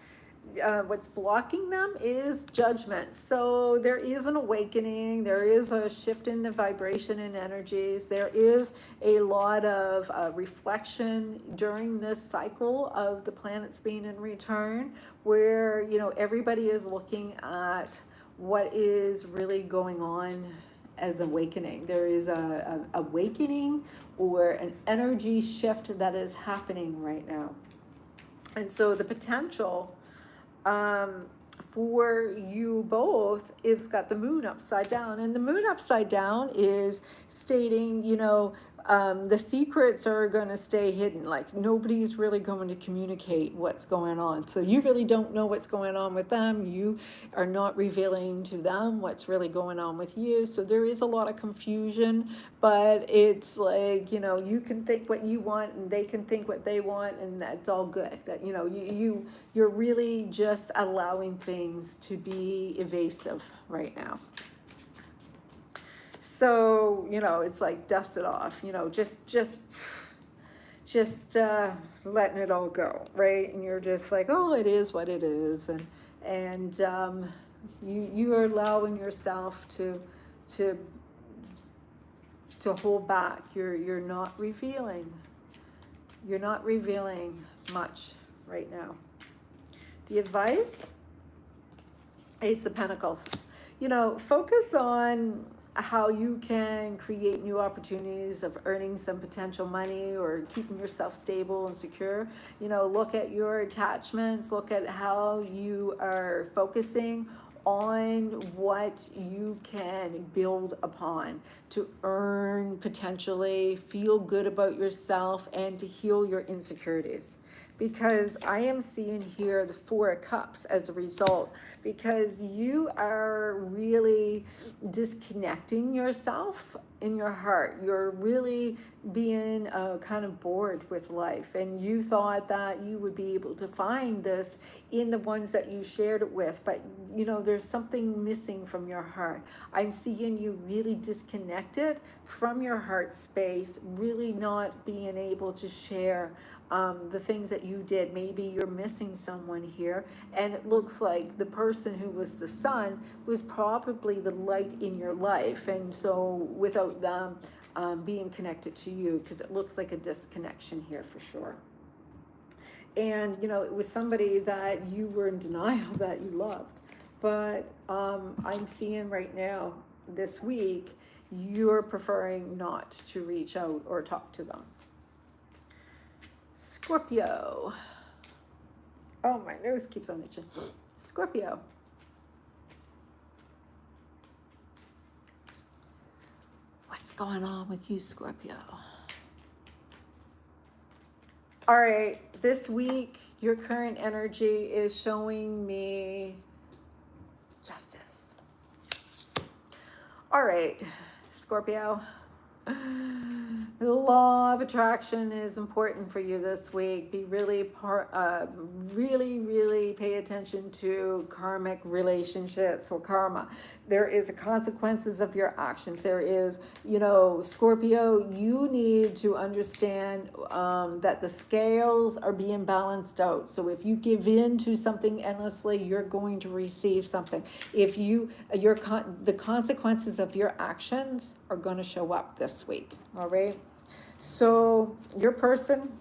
What's blocking them is judgment. So there is an awakening. There is a shift in the vibration and energies. There is a lot of reflection during this cycle of the planets being in return, where, you know, everybody is looking at what is really going on as awakening. There is a awakening or an energy shift that is happening right now. And so the potential for you both is got the moon upside down, and the moon upside down is stating, you know, the secrets are going to stay hidden. Like, nobody's really going to communicate what's going on. So you really don't know what's going on with them. You are not revealing to them what's really going on with you. So there is a lot of confusion, but it's like, you know, you can think what you want and they can think what they want, and that's all good. That, you know, you're really just allowing things to be evasive right now. So, you know, it's like dust it off, you know, just letting it all go, right? And you're just like, oh, it is what it is. And you are allowing yourself to hold back. You're not revealing much right now. The advice, Ace of Pentacles. You know, focus on how you can create new opportunities of earning some potential money or keeping yourself stable and secure. You know, look at your attachments, look at how you are focusing on what you can build upon to earn, potentially feel good about yourself, and to heal your insecurities. Because I am seeing here the Four of Cups as a result, because you are really disconnecting yourself in your heart. You're really being kind of bored with life, and you thought that you would be able to find this in the ones that you shared it with, but you know, there's something missing from your heart. I'm seeing you really disconnected from your heart space, really not being able to share the things that you did. Maybe you're missing someone here, and it looks like the person who was the sun was probably the light in your life, and so without them being connected to you, because it looks like a disconnection here for sure. And you know, it was somebody that you were in denial that you loved, but I'm seeing right now this week you're preferring not to reach out or talk to them. Scorpio. Oh, my nose keeps on itching. Scorpio. What's going on with you, Scorpio? All right, this week, your current energy is showing me justice. All right, Scorpio. The law of attraction is important for you this week. Be really, really pay attention to karmic relationships or karma. There is the consequences of your actions. There is, Scorpio, you need to understand that the scales are being balanced out. So if you give in to something endlessly, you're going to receive something. If the consequences of your actions are going to show up this week. All right. So your person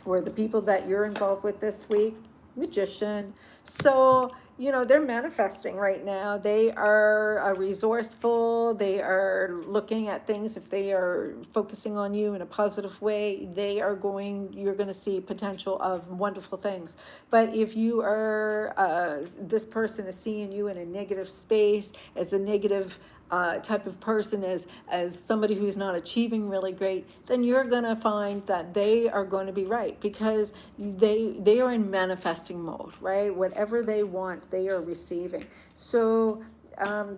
or the people that you're involved with this week, Magician. So, they're manifesting right now. They are resourceful. They are looking at things. If they are focusing on you in a positive way, you're going to see potential of wonderful things. But if you are, this person is seeing you in a negative space, as a negative type of person, as somebody who's not achieving really great, then you're going to find that they are going to be right, because they are in manifesting mode, right? Whatever they want, they are receiving. So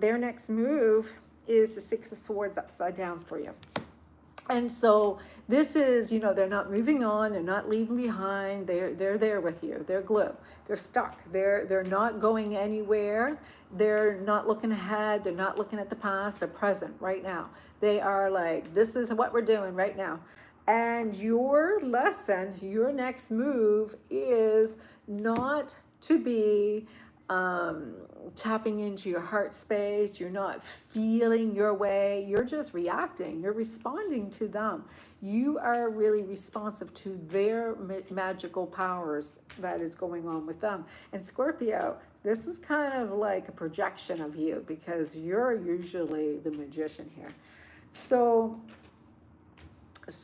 their next move is the Six of Swords upside down for you. And so this is, they're not moving on, they're not leaving behind, they're there with you, they're glue, they're stuck, they're not going anywhere, they're not looking ahead, they're not looking at the past, they're present right now. They are like, this is what we're doing right now. And your lesson, your next move is not to be tapping into your heart space. You're not feeling your way. You're just reacting. You're responding to them. You are really responsive to their magical powers that is going on with them. And Scorpio, this is kind of like a projection of you, because you're usually the magician here. So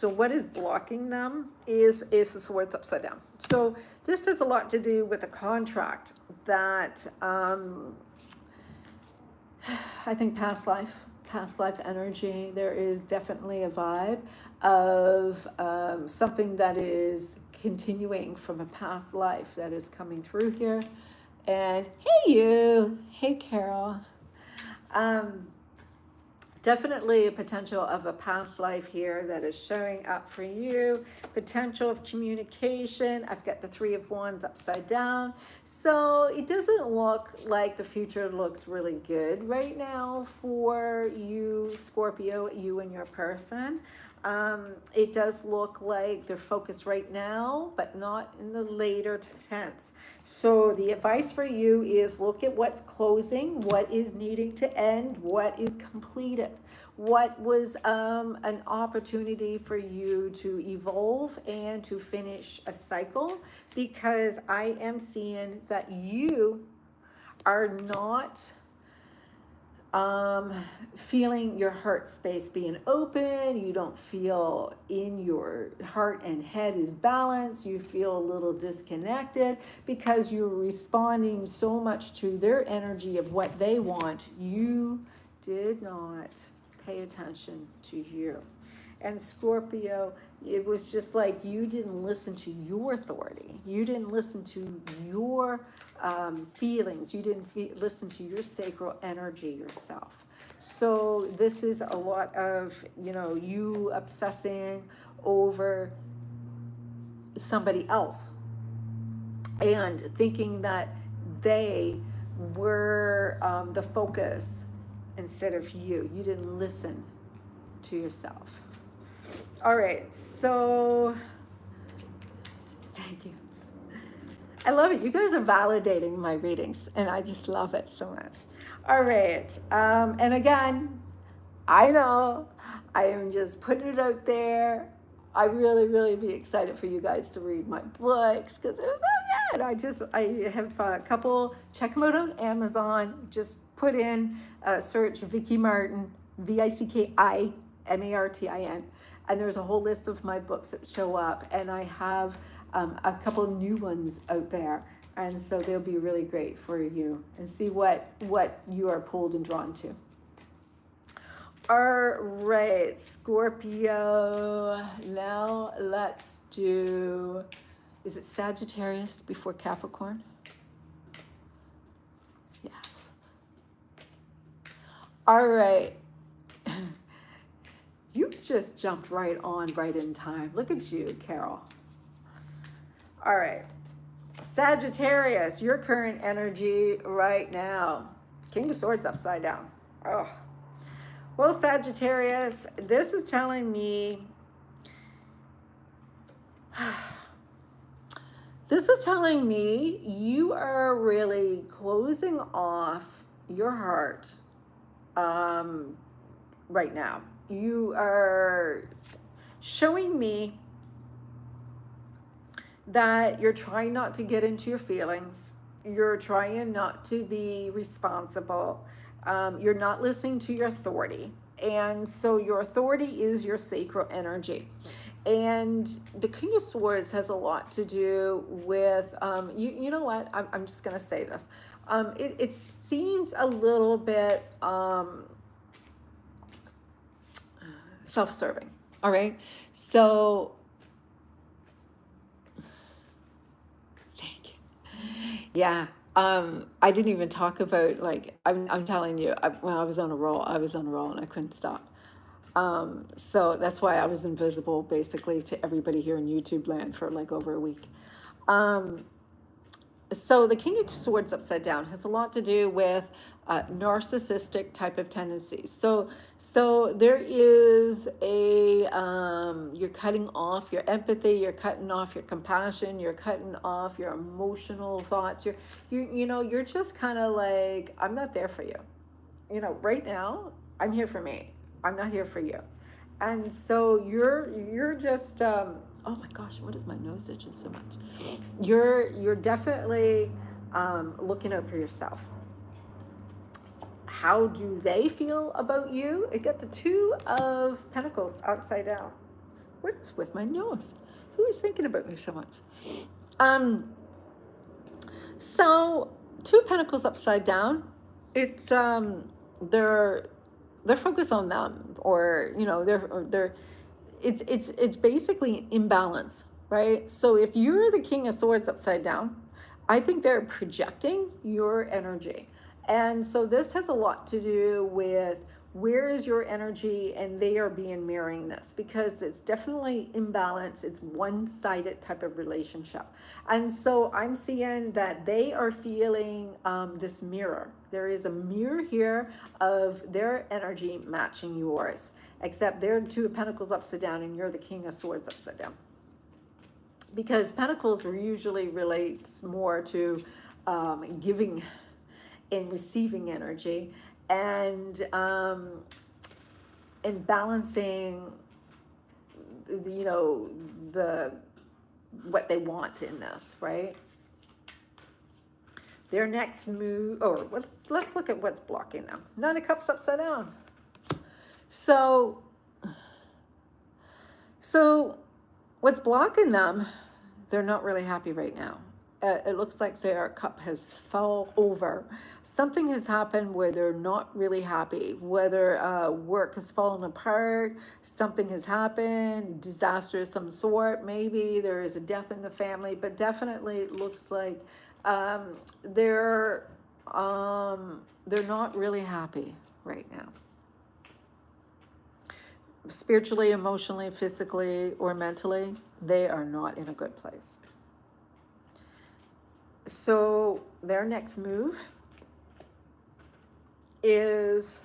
what is blocking them is the Swords upside down. So this has a lot to do with a contract that I think past life energy. There is definitely a vibe of something that is continuing from a past life that is coming through here. And hey Carol. Definitely a potential of a past life here that is showing up for you. Potential of communication. I've got the Three of Wands upside down. So it doesn't look like the future looks really good right now for you, Scorpio, you and your person. It does look like they're focused right now, but not in the later tense. So the advice for you is look at what's closing, what is needing to end, what is completed, what was an opportunity for you to evolve and to finish a cycle, because I am seeing that you are not feeling your heart space being open. You don't feel in your heart and head is balanced. You feel a little disconnected because you're responding so much to their energy of what they want. You did not pay attention to you. And Scorpio, it was just like you didn't listen to your authority. You didn't listen to your feelings. You didn't listen to your sacral energy yourself. So this is a lot of, you obsessing over somebody else and thinking that they were the focus instead of you. You didn't listen to yourself. All right, so thank you. I love it. You guys are validating my readings, and I just love it so much. All right, and again, I know I am just putting it out there. I really be excited for you guys to read my books because they're so good. I have a couple. Check them out on Amazon. Just put in search Vicky Martin, VICKI MARTIN. And there's a whole list of my books that show up. And I have a couple new ones out there. And so they'll be really great for you, and see what you are pulled and drawn to. All right, Scorpio. Now let's do, is it Sagittarius before Capricorn? Yes. All right. You just jumped right on, right in time. Look at you, Carol. All right. Sagittarius, your current energy right now. King of Swords upside down. Oh. Well, Sagittarius, this is telling me, you are really closing off your heart right now. You are showing me that you're trying not to get into your feelings. You're trying not to be responsible. You're not listening to your authority. And so your authority is your sacral energy. And the King of Swords has a lot to do with, you know what, I'm just going to say this. It seems a little bit self-serving, all right? So, thank you. Yeah. I didn't even talk about, like, I'm telling you, when I was on a roll and I couldn't stop. So that's why I was invisible basically to everybody here in YouTube land for like over a week. So the King of Swords upside down has a lot to do with narcissistic type of tendencies. So there is a, you're cutting off your empathy, you're cutting off your compassion, you're cutting off your emotional thoughts. You're just kind of like, I'm not there for you. Right now, I'm here for me. I'm not here for you. And so you're just, oh my gosh, what is my nose itching so much? You're definitely looking out for yourself. How do they feel about you? It got the Two of Pentacles upside down. What is with my nose? Who is thinking about me so much? So Two of Pentacles upside down. It's they're focused on them, or it's basically imbalance, right? So if you're the King of Swords upside down, I think they're projecting your energy. And so this has a lot to do with where is your energy, and they are being mirroring this, because it's definitely imbalance. It's one-sided type of relationship. And so I'm seeing that they are feeling this mirror. There is a mirror here of their energy matching yours, except they're Two of Pentacles upside down and you're the King of Swords upside down. Because Pentacles usually relates more to giving and receiving energy, and balancing the what they want in this, right? Their next move, or let's look at what's blocking them. Nine of Cups upside down. So what's blocking them, they're not really happy right now. It looks like their cup has fell over. Something has happened where they're not really happy, whether work has fallen apart, something has happened, disaster of some sort, maybe there is a death in the family, but definitely it looks like they're not really happy right now. Spiritually, emotionally, physically, or mentally, they are not in a good place. So their next move is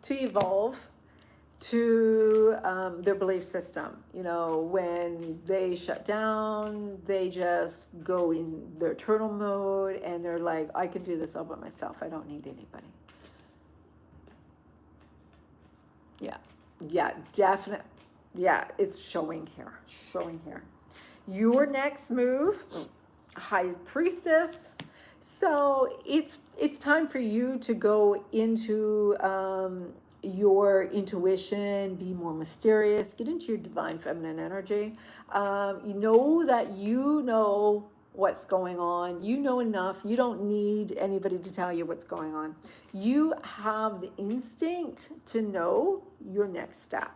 to evolve to their belief system. When they shut down, they just go in their turtle mode, and they're like, I can do this all by myself. I don't need anybody. Yeah, definitely. Yeah, it's showing here. Your next move, High Priestess. So it's time for you to go into your intuition, be more mysterious, get into your divine feminine energy. You know that you know what's going on. You know enough. You don't need anybody to tell you what's going on. You have the instinct to know your next step.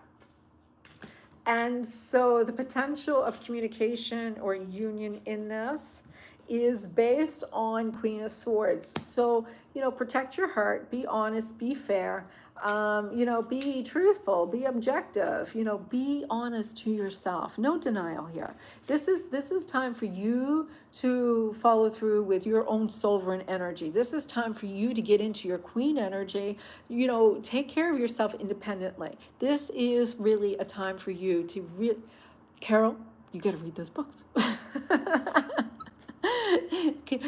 And so the potential of communication or union in this is based on Queen of Swords. So, you know, protect your heart, be honest, be fair, you know, be truthful, be objective, you know, be honest to yourself. No denial here. This is time for you to follow through with your own sovereign energy. This is time for you to get into your queen energy, you know, take care of yourself independently. This is really a time for you to Carol, you got to read those books.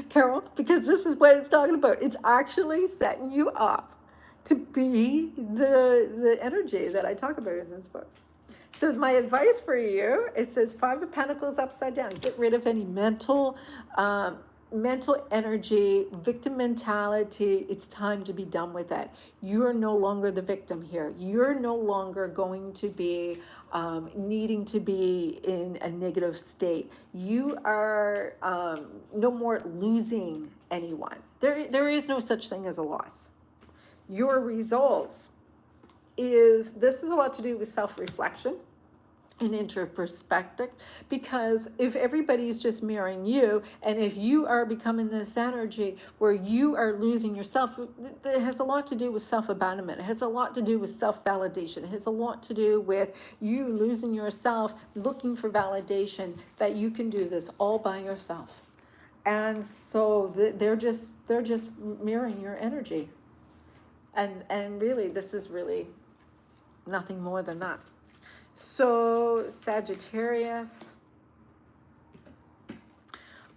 Carol, because this is what it's talking about. It's actually setting you up to be the energy that I talk about in those books. So my advice for you, it says 5 of Pentacles upside down. Get rid of any mental energy, victim mentality. It's time to be done with that. You're no longer the victim here. You're no longer going to be needing to be in a negative state. You are no more losing anyone. There is no such thing as a loss. Your results this is a lot to do with self-reflection and introspective, because if everybody's just mirroring you, and if you are becoming this energy where you are losing yourself, it has a lot to do with self-abandonment. It has a lot to do with self-validation. It has a lot to do with you losing yourself, looking for validation that you can do this all by yourself. And so they're just mirroring your energy. And really, this is really nothing more than that. So Sagittarius,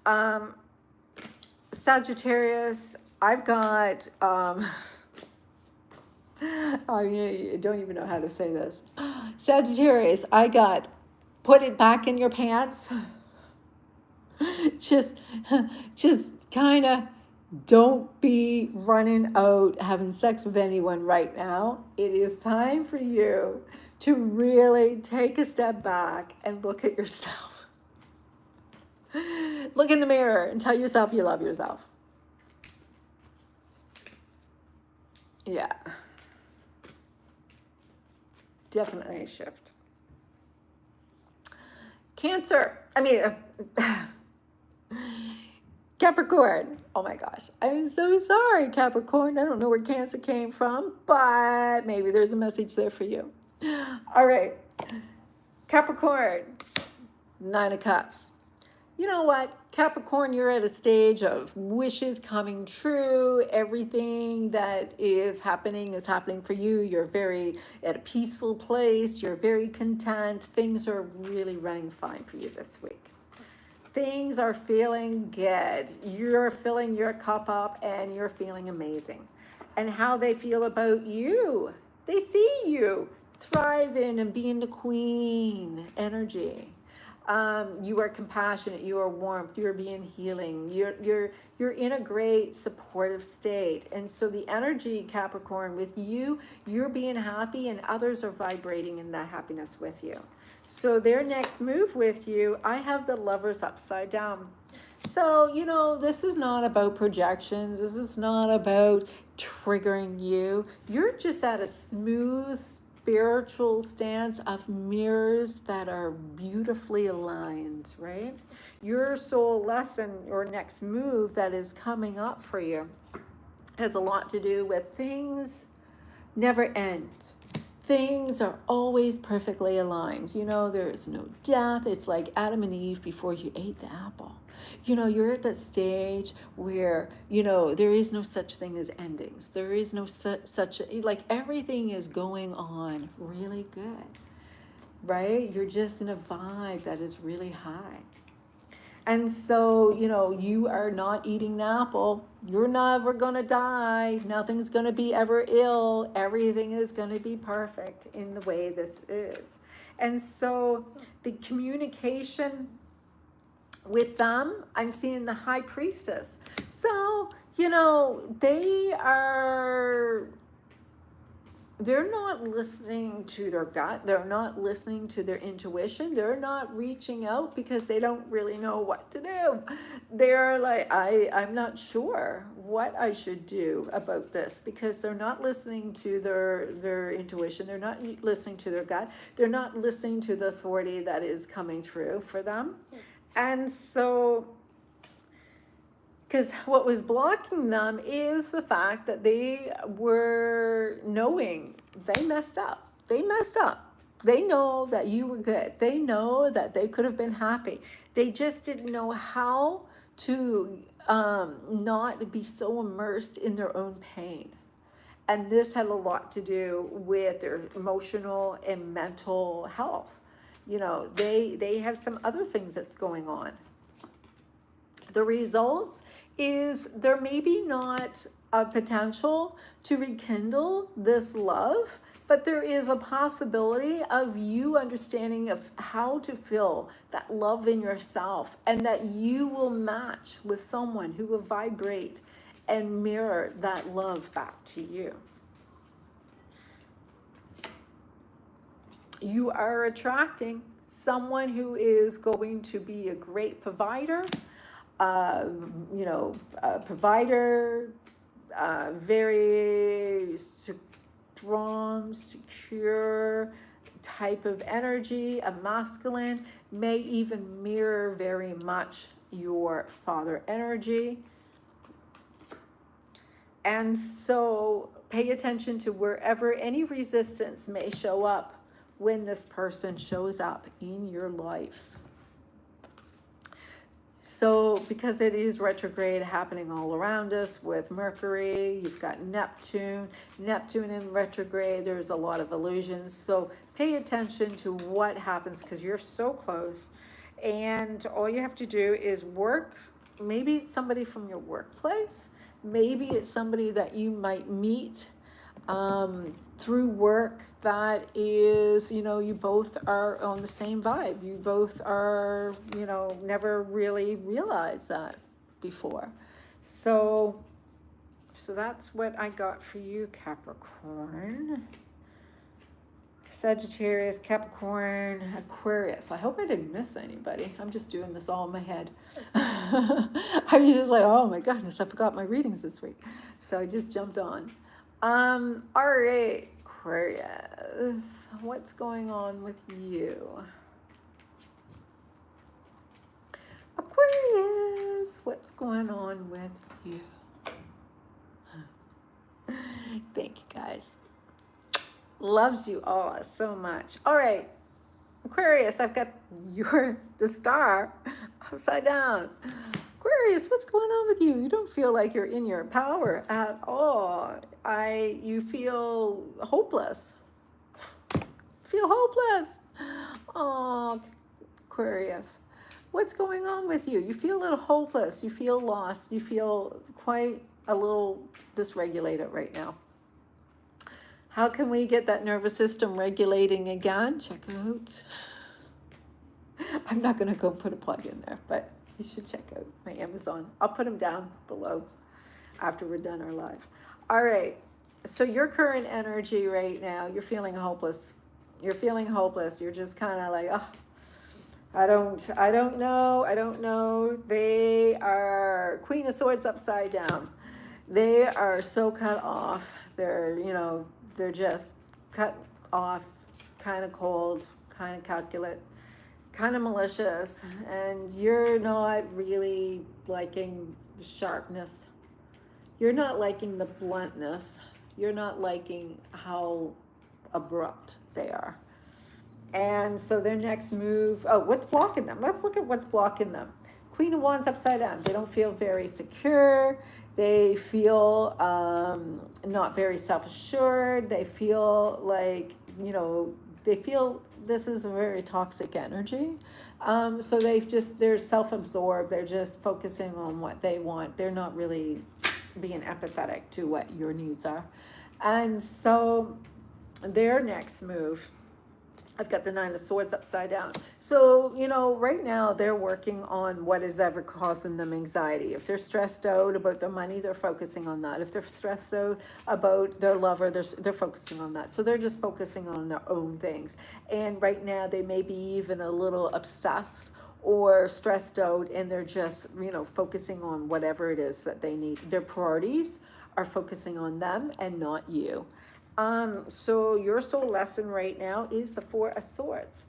I've got, I don't even know how to say this. Sagittarius, I got, put it back in your pants. just kind of don't be running out having sex with anyone right now. It is time for you to really take a step back and look at yourself. Look in the mirror and tell yourself you love yourself. Yeah. Definitely a shift. Cancer. Capricorn. Oh my gosh. I'm so sorry, Capricorn. I don't know where Cancer came from, but maybe there's a message there for you. All right. Capricorn. 9 of Cups. You know what, Capricorn, you're at a stage of wishes coming true. Everything that is happening for you. You're very at a peaceful place. You're very content. Things are really running fine for you this week. Things are feeling good. You're filling your cup up and you're feeling amazing. And how they feel about you. They see you thriving and being the queen energy. You are compassionate, you are warmth, you're being healing, you're in a great supportive state. And so the energy, Capricorn, with you, you're being happy and others are vibrating in that happiness with you. So their next move with you, I have the Lovers upside down. So, you know, this is not about projections. This is not about triggering you. You're just at a smooth, spiritual stance of mirrors that are beautifully aligned, right? Your soul lesson or next move that is coming up for you has a lot to do with things never end. Things are always perfectly aligned. You know, there is no death. It's like Adam and Eve before you ate the apple. You know, you're at that stage where, you know, there is no such thing as endings. There is no such, like everything is going on really good, right? You're just in a vibe that is really high. And so, you know, you are not eating the apple. You're never going to die. Nothing's going to be ever ill. Everything is going to be perfect in the way this is. And so the communication with them, I'm seeing the High Priestess. So, you know, they are they're not listening to their gut. They're not listening to their intuition. They're not reaching out because they don't really know what to do. They're like, I'm not sure what I should do about this, because they're not listening to their intuition. They're not listening to their gut. They're not listening to the authority that is coming through for them. And so, because what was blocking them is the fact that they were knowing they messed up. They messed up. They know that you were good. They know that they could have been happy. They just didn't know how to not be so immersed in their own pain. And this had a lot to do with their emotional and mental health. You know, they have some other things that's going on. The results is there may be not a potential to rekindle this love, but there is a possibility of you understanding of how to feel that love in yourself, and that you will match with someone who will vibrate and mirror that love back to you. You are attracting someone who is going to be a great provider, provider, very strong, secure type of energy, a masculine, may even mirror very much your father energy. And so pay attention to wherever any resistance may show up when this person shows up in your life. So because it is retrograde happening all around us with Mercury, you've got Neptune in retrograde, there's a lot of illusions. So pay attention to what happens, because you're so close. And all you have to do is work, maybe it's somebody from your workplace, maybe it's somebody that you might meet through work that is, you both are on the same vibe. You both are, never really realized that before. So that's what I got for you, Capricorn. Sagittarius, Capricorn, Aquarius. I hope I didn't miss anybody. I'm just doing this all in my head. I'm just like, oh my goodness, I forgot my readings this week. So I just jumped on. All right, Aquarius, what's going on with you? Aquarius, what's going on with you? Thank you, guys. Loves you all so much. All right, Aquarius, I've got the star upside down. Aquarius, what's going on with you? You don't feel like you're in your power at all. You feel hopeless. Feel hopeless. Oh, Aquarius, what's going on with you? You feel a little hopeless. You feel lost. You feel quite a little dysregulated right now. How can we get that nervous system regulating again? Check out. I'm not going to go put a plug in there, but you should check out my Amazon. I'll put them down below after we're done our live. All right. So your current energy right now, you're feeling hopeless. You're feeling hopeless. You're just kind of like, oh, I don't know. They are Queen of Swords upside down. They are so cut off. They're just cut off, kind of cold, kind of calculate, kind of malicious, and you're not really liking the sharpness. You're not liking the bluntness. You're not liking how abrupt they are. And so their next move, what's blocking them? Let's look at what's blocking them. Queen of Wands upside down. They don't feel very secure. They feel not very self-assured. They feel like, they feel this is a very toxic energy. So they're self-absorbed. They're just focusing on what they want. They're not really being empathetic to what your needs are. And so their next move I've got the Nine of Swords upside down. So, you know, right now they're working on what is ever causing them anxiety. If they're stressed out about their money, they're focusing on that. If they're stressed out about their lover, they're focusing on that. So they're just focusing on their own things. And right now they may be even a little obsessed or stressed out, and they're just, you know, focusing on whatever it is that they need. Their priorities are focusing on them and not you. So your soul lesson right now is the Four of Swords.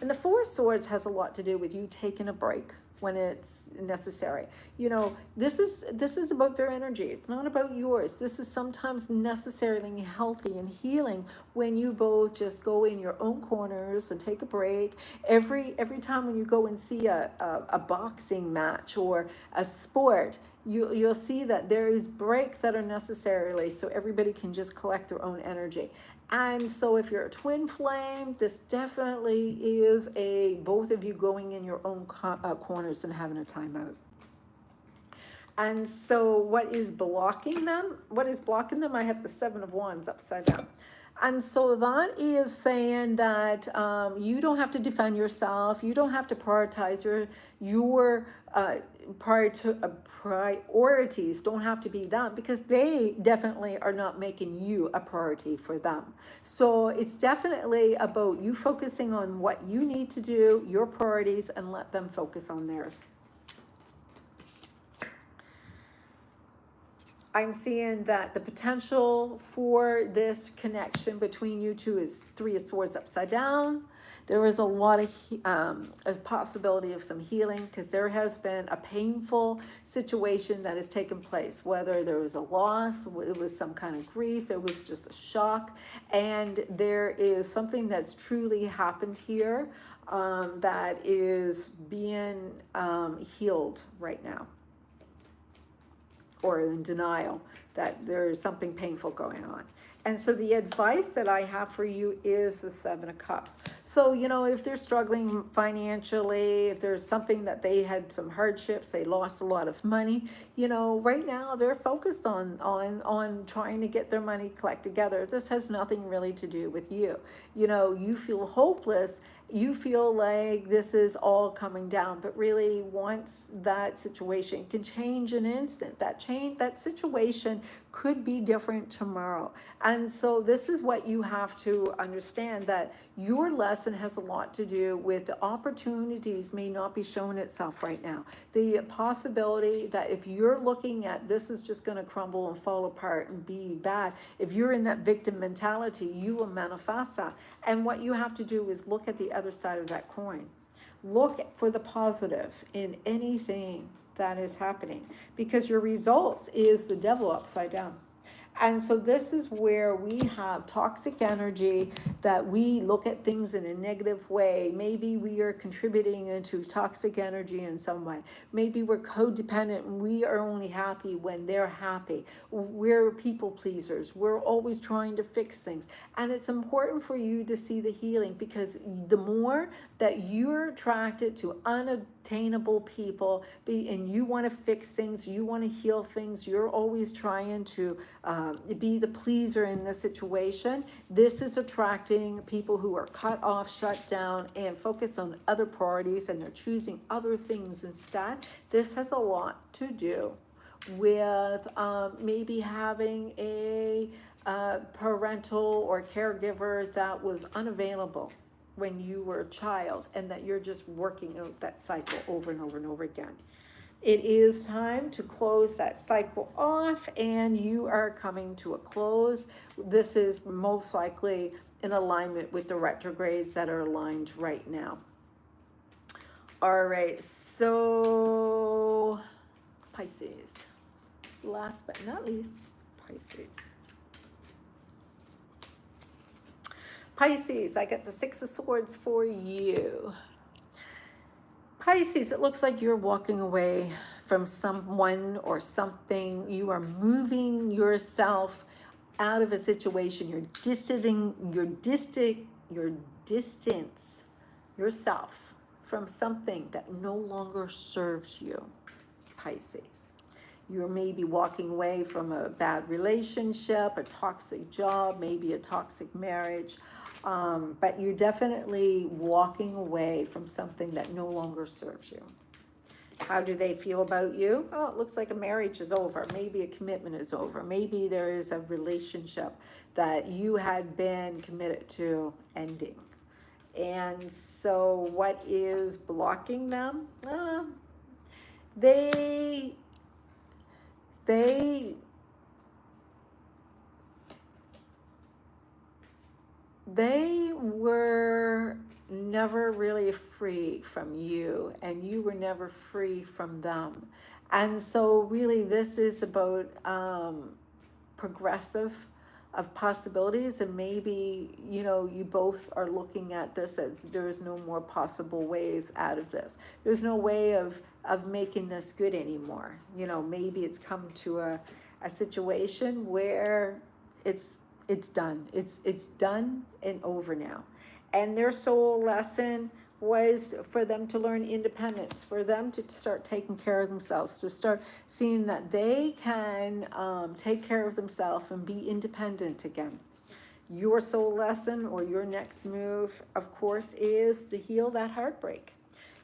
And the Four of Swords has a lot to do with you taking a break when it's necessary. You know, this is about their energy. It's not about yours. This is sometimes necessarily healthy and healing when you both just go in your own corners and take a break. Every time when you go and see a boxing match or a sport, you'll see that there is breaks that are necessarily so everybody can just collect their own energy. And so if you're a twin flame, this definitely is both of you going in your own corners and having a timeout. And so what is blocking them? I have the Seven of Wands upside down. And so that is saying that you don't have to defend yourself. You don't have to prioritize your priorities don't have to be them, because they definitely are not making you a priority for them. So it's definitely about you focusing on what you need to do, your priorities, and let them focus on theirs. I'm seeing that the potential for this connection between you two is Three of Swords upside down. There is a lot of a possibility of some healing, because there has been a painful situation that has taken place, whether there was a loss, it was some kind of grief, there was just a shock, and there is something that's truly happened here that is being healed right now, or in denial that there is something painful going on. And so the advice that I have for you is the Seven of Cups. So, you know, if they're struggling financially, if there's something that they had some hardships, they lost a lot of money, you know, right now they're focused on trying to get their money collected together. This has nothing really to do with you. You know, you feel hopeless. You feel like this is all coming down, but really once that situation can change in an instant, that situation could be different tomorrow. And so this is what you have to understand, that your lesson has a lot to do with the opportunities may not be showing itself right now. The possibility that if you're looking at this is just going to crumble and fall apart and be bad, if you're in that victim mentality, you will manifest that. And what you have to do is look at the other side of that coin. Look for the positive in anything that is happening, because your results is the Devil upside down. And so this is where we have toxic energy, that we look at things in a negative way. Maybe we are contributing into toxic energy in some way. Maybe we're codependent and we are only happy when they're happy. We're people pleasers. We're always trying to fix things. And it's important for you to see the healing, because the more that you're attracted to unattainable people, and you want to fix things, you want to heal things, you're always trying to be the pleaser in this situation. This is attracting people who are cut off, shut down, and focused on other priorities, and they're choosing other things instead. This has a lot to do with maybe having a parental or caregiver that was unavailable when you were a child, and that you're just working out that cycle over and over and over again. It is time to close that cycle off, and you are coming to a close. This is most likely in alignment with the retrogrades that are aligned right now. All right, so Pisces. Last but not least, Pisces. Pisces, I got the Six of Swords for you. Pisces, it looks like you're walking away from someone or something. You are moving yourself out of a situation. You're distance yourself from something that no longer serves you, Pisces. You're maybe walking away from a bad relationship, a toxic job, maybe a toxic marriage. But you're definitely walking away from something that no longer serves you. How do they feel about you? Oh, it looks like a marriage is over. Maybe a commitment is over. Maybe there is a relationship that you had been committed to ending. And so what is blocking them? They were never really free from you, and you were never free from them. And so really this is about progressive of possibilities, and maybe you both are looking at this as there's no more possible ways out of this. There's no way of making this good anymore. Maybe it's come to a situation where it's done. It's done and over now. And their soul lesson was for them to learn independence, for them to start taking care of themselves, to start seeing that they can take care of themselves and be independent again. Your soul lesson or your next move, of course, is to heal that heartbreak.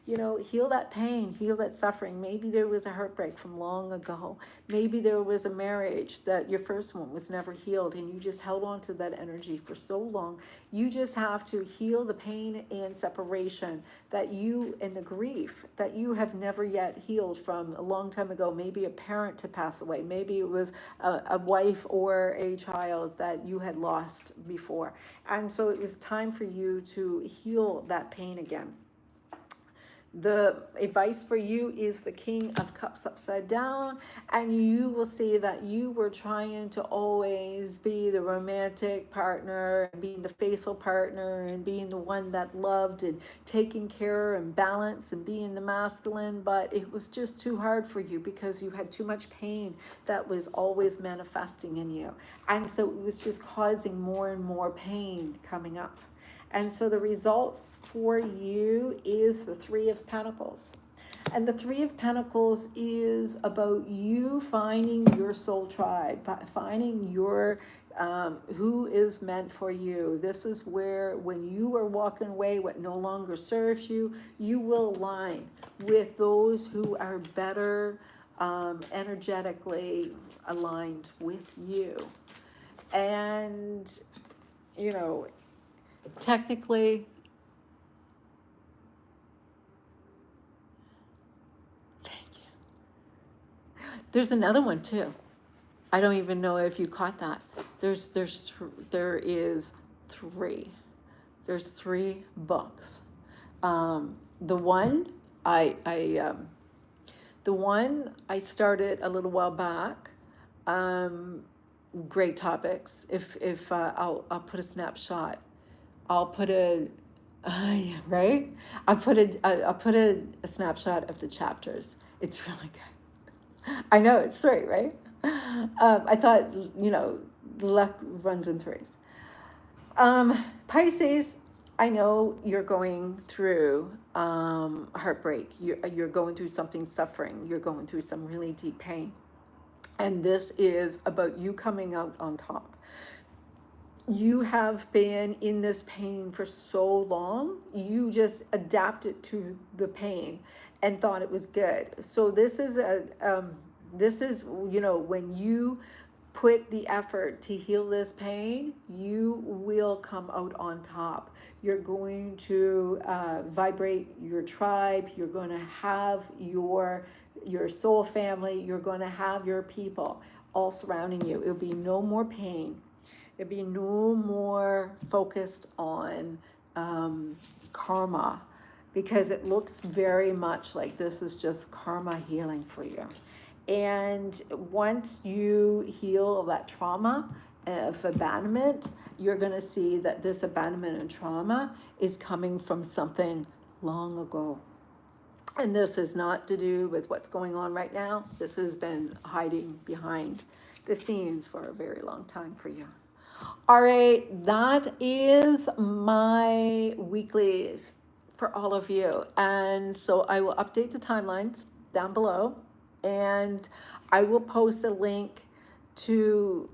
Heal that pain, heal that suffering. Maybe there was a heartbreak from long ago. Maybe there was a marriage that your first one was never healed, and you just held on to that energy for so long. You just have to heal the pain and separation that you, and the grief that you have never yet healed from a long time ago. Maybe a parent to pass away. Maybe it was a wife or a child that you had lost before. And so it was time for you to heal that pain again. The advice for you is the King of Cups upside down, and you will see that you were trying to always be the romantic partner, and being the faithful partner, and being the one that loved and taking care and balance and being the masculine, but it was just too hard for you because you had too much pain that was always manifesting in you. And so it was just causing more and more pain coming up. And so the results for you is the Three of Pentacles. And the Three of Pentacles is about you finding your soul tribe, finding your who is meant for you. This is where, when you are walking away what no longer serves you, you will align with those who are better energetically aligned with you. And, technically, thank you. There's another one too. I don't even know if you caught that. There is three. There's 3 books. The one I started a little while back. Great topics. If I'll put a snapshot. I'll put right. I'll put a snapshot of the chapters. It's really good. I know it's 3, right? I thought luck runs in 3s. Pisces, I know you're going through heartbreak. You're going through something, suffering. You're going through some really deep pain, and this is about you coming out on top. You have been in this pain for so long, you just adapted to the pain and thought it was good. So this is when you put the effort to heal this pain, you will come out on top. You're going to vibrate your tribe. You're going to have your soul family. You're going to have your people all surrounding you. It'll be no more pain. It'd be no more focused on karma, because it looks very much like this is just karma healing for you. And once you heal that trauma of abandonment, you're going to see that this abandonment and trauma is coming from something long ago. And this is not to do with what's going on right now. This has been hiding behind the scenes for a very long time for you. All right, that is my weeklies for all of you. And so I will update the timelines down below, and I will post a link to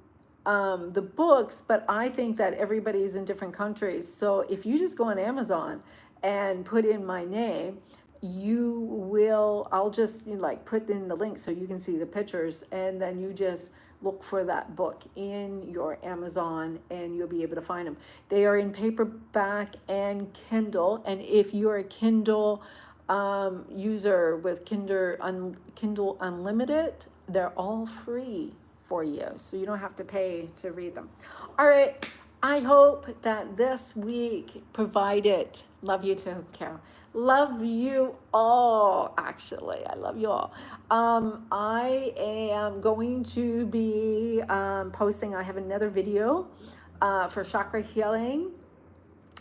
the books, but I think that everybody's in different countries. So if you just go on Amazon and put in my name, you will, I'll just like put in the link so you can see the pictures, and then you just look for that book in your Amazon and you'll be able to find them. They are in paperback and Kindle, and if you're a Kindle user with Kindle Unlimited, they're all free for you, so you don't have to pay to read them. All right, I hope that this week provided, love you too, Carol, love you all. Actually, I love you all. I am going to be posting, I have another video for chakra healing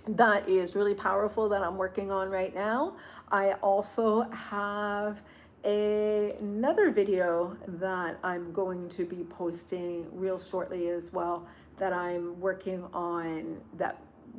that is really powerful that I'm working on right now. I also have another video that I'm going to be posting real shortly as well that I'm working on that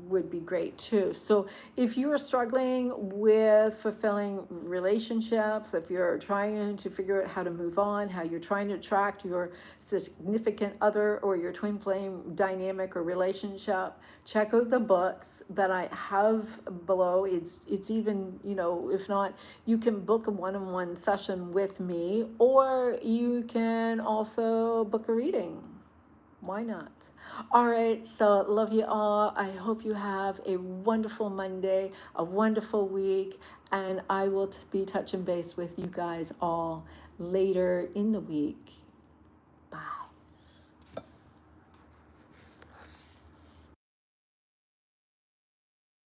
would be great too. So if you are struggling with fulfilling relationships, if you're trying to figure out how to move on, how you're trying to attract your significant other or your twin flame dynamic or relationship, check out the books that I have below. It's even, if not, you can book a one-on-one session with me, or you can also book a reading. Why not? All right, so love you all. I hope you have a wonderful Monday, a wonderful week, and I will be touching base with you guys all later in the week. Bye.